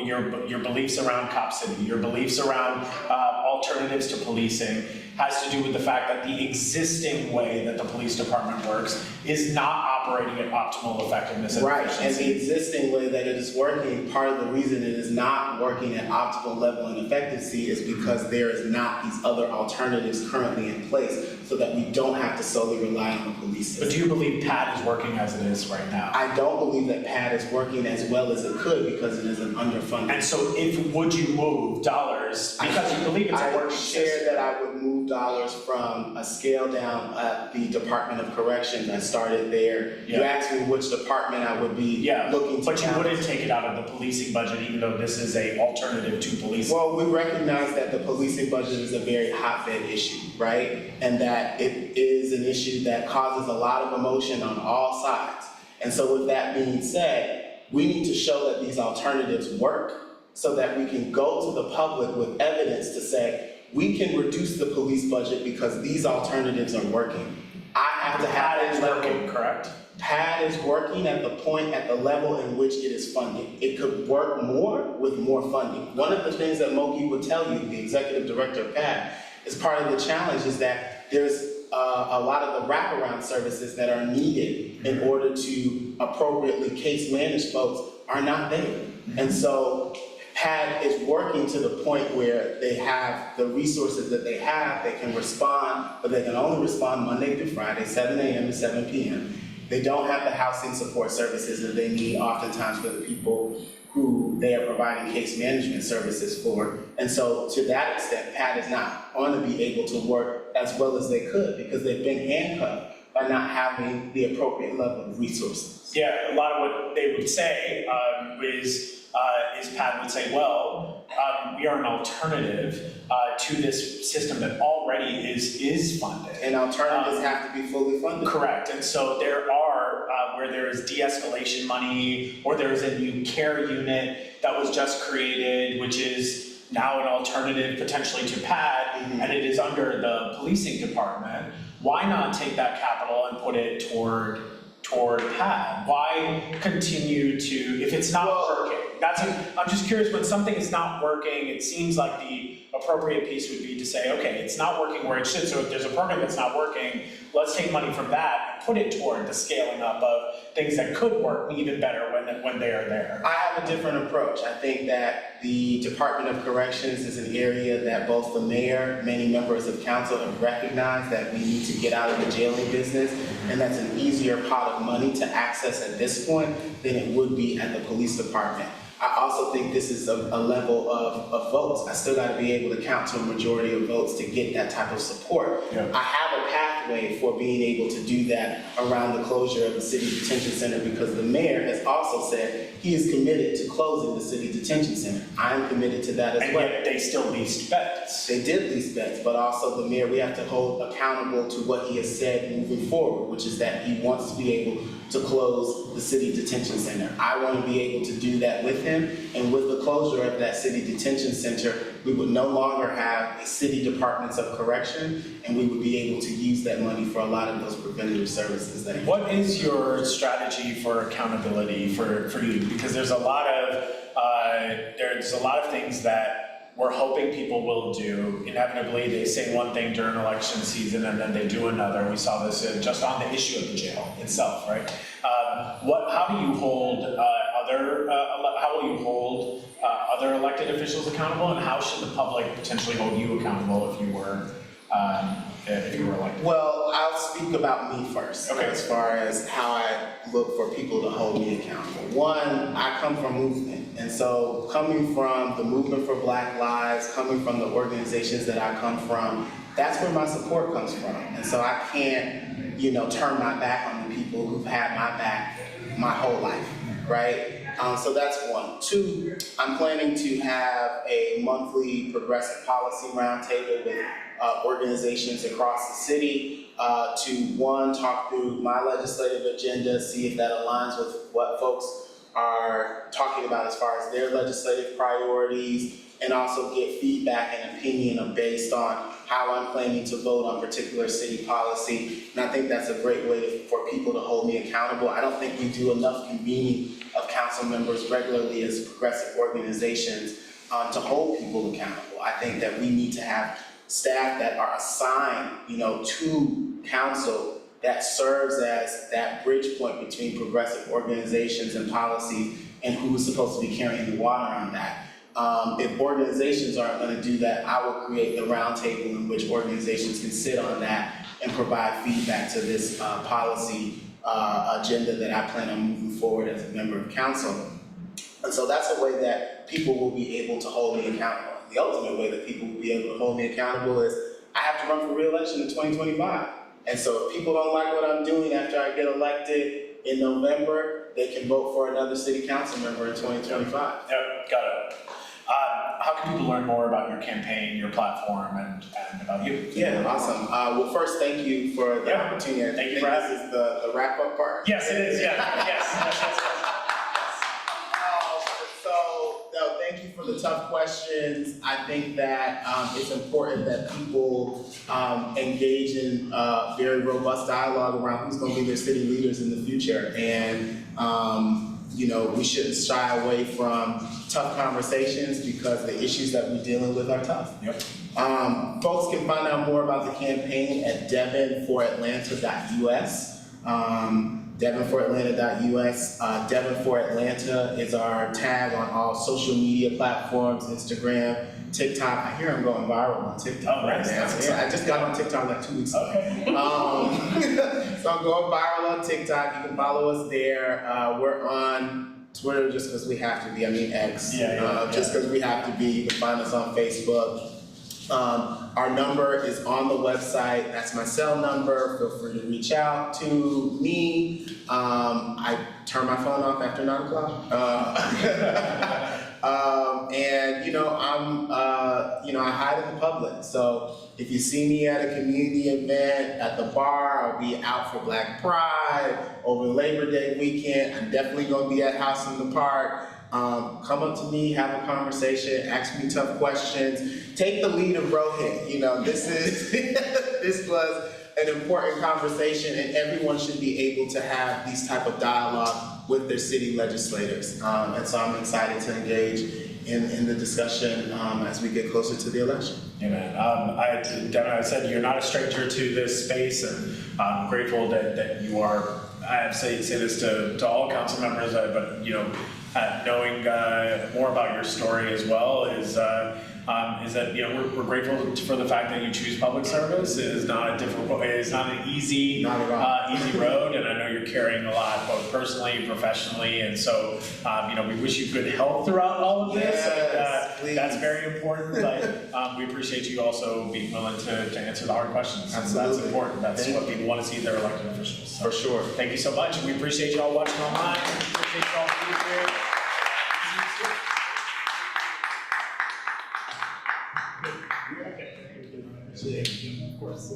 C: your beliefs around Cop City, your beliefs around alternatives to policing has to do with the fact that the existing way that the police department works is not operating at optimal effectiveness and efficiency.
A: And the existing way that it is working, part of the reason it is not working at optimal level and effectiveness is because there is not these other alternatives currently in place so that we don't have to solely rely on the police system.
C: But do you believe PAT is working as it is right now?
A: I don't believe that PAT is working as well as it could because it is an underfunded.
C: And so would you move dollars because you believe it's a working system?
A: I shared that I would move dollars from a scale down at the Department of Corrections. I started there.
C: Yeah.
A: You asked me which department I would be looking to.
C: But you wouldn't take it out of the policing budget even though this is a alternative to policing.
A: Well, we recognize that the policing budget is a very hotbed issue, right? And that it is an issue that causes a lot of emotion on all sides. And so with that being said, we need to show that these alternatives work so that we can go to the public with evidence to say, we can reduce the police budget because these alternatives are working. I have to have
C: That is
A: that level.
C: working, correct?
A: PAD is working at the level in which it is funded. It could work more with more funding. One of the things that Mogi would tell you, the executive director of PAD, is part of the challenge is that there's a lot of the wraparound services that are needed in order to appropriately case manage folks are not there. And so PAD is working to the point where they have the resources that they have, they can respond, but they can only respond Monday through Friday, 7 a.m. to 7 p.m. They don't have the housing support services that they need oftentimes for the people who they are providing case management services for. And so to that extent, PAD is not going to be able to work as well as they could because they've been handcuffed by not having the appropriate level of resources.
C: Yeah, a lot of what they would say is PAD would say, well, we are an alternative to this system that already is funded.
A: And alternatives have to be fully funded.
C: Correct, and so there are, where there is de-escalation money, or there is a new care unit that was just created, which is now an alternative potentially to PAD, and it is under the policing department. Why not take that capital and put it toward PAD? Why continue to, if it's not working? I'm just curious, when something is not working, it seems like the appropriate piece would be to say, okay, it's not working where it should, so if there's a program that's not working, let's take money from that and put it toward the scaling up of things that could work even better when they are there.
A: I have a different approach. I think that the Department of Corrections is an area that both the mayor, many members of council have recognized that we need to get out of the jailing business, and that's an easier pot of money to access at this point than it would be at the police department. I also think this is a level of votes. I still got to be able to count to a majority of votes to get that type of support.
C: Yeah.
A: I have a pathway for being able to do that around the closure of the city detention center because the mayor has also said he is committed to closing the city detention center. I'm committed to that as
C: And
A: well.
C: yet they still leased beds.
A: They did lease beds, but also the mayor, we have to hold accountable to what he has said moving forward, which is that he wants to be able to close the city detention center. I want to be able to do that with him, and with the closure of that city detention center, we would no longer have a city departments of correction, and we would be able to use that money for a lot of those preventative services that.
C: What is your strategy for accountability for you? Because there's a lot of things that we're hoping people will do. Inevitably, they say one thing during election season and then they do another. We saw this just on the issue of the jail itself, right? How do you hold how will you hold other elected officials accountable, and how should the public potentially hold you accountable if you were elected?
A: Well, I'll speak about me first,
C: Okay.
A: as far as how I look for people to hold me accountable. One, I come from movement, and so coming from the movement for Black Lives, coming from the organizations that I come from, that's where my support comes from. And so I can't, turn my back on the people who've had my back my whole life, right? So that's one. Two, I'm planning to have a monthly progressive policy roundtable with organizations across the city to, one, talk through my legislative agenda, see if that aligns with what folks are talking about as far as their legislative priorities, and also get feedback and opinion based on how I'm planning to vote on particular city policy. And I think that's a great way for people to hold me accountable. I don't think we do enough convening of council members regularly as progressive organizations to hold people accountable. I think that we need to have staff that are assigned, to council that serves as that bridge point between progressive organizations and policy and who is supposed to be carrying the water on that. If organizations aren't going to do that, I will create the roundtable in which organizations can sit on that and provide feedback to this policy agenda that I plan on moving forward as a member of council. And so that's a way that people will be able to hold me accountable. The ultimate way that people will be able to hold me accountable is I have to run for re-election in 2025. And so if people don't like what I'm doing after I get elected in November, they can vote for another city council member in 2025.
C: Yep, got it. How can people learn more about your campaign, your platform, and about you?
A: Yeah, awesome. Well, first, thank you for the opportunity.
C: Thank you for having
A: me. This is the wrap-up part.
C: Yes, it is. Yeah. Yes.
A: So, no, thank you for the tough questions. I think that it's important that people engage in very robust dialogue around who's going to be their city leaders in the future. And you know, we shouldn't shy away from tough conversations because the issues that we're dealing with are tough.
C: Yep.
A: Folks can find out more about the campaign at devinforatlanta.us. Devinforatlanta.us. Devin for Atlanta is our tag on all social media platforms, Instagram, TikTok. I hear I'm going viral on TikTok right now. Yeah, I just got on TikTok like 2 weeks ago.
C: Okay.
A: So I'm going viral on TikTok. You can follow us there. We're on Twitter just because we have to be. I mean X. Just because we have to be. You can find us on Facebook. Our number is on the website. That's my cell number. Feel free to reach out to me. I turn my phone off after 9 o'clock. And you know, I hide in the public. So if you see me at a community event, at the bar, I'll be out for Black Pride, over Labor Day weekend. I'm definitely gonna be at House in the Park. Come up to me, have a conversation, ask me tough questions. Take the lead of Rohit. You know, this was an important conversation, and everyone should be able to have these type of dialogue with their city legislators. And so I'm excited to engage in the discussion as we get closer to the election.
C: Yeah, man. Devin, I said you're not a stranger to this space, and I'm grateful that you are. I say this to all council members, but you know, knowing more about your story as well is that you know we're grateful for the fact that you choose public service. It is not a difficult, it is not an easy easy road, and I know you're carrying a lot both personally and professionally, and so you know we wish you good health throughout all of this.
A: Yes,
C: and, that's very important. But we appreciate you also being willing to answer the hard questions.
A: Absolutely.
C: That's important. That's what people want to see in their elected officials. So,
A: For sure.
C: thank you so much. We appreciate you all watching online. We appreciate you all being here.
A: Of course.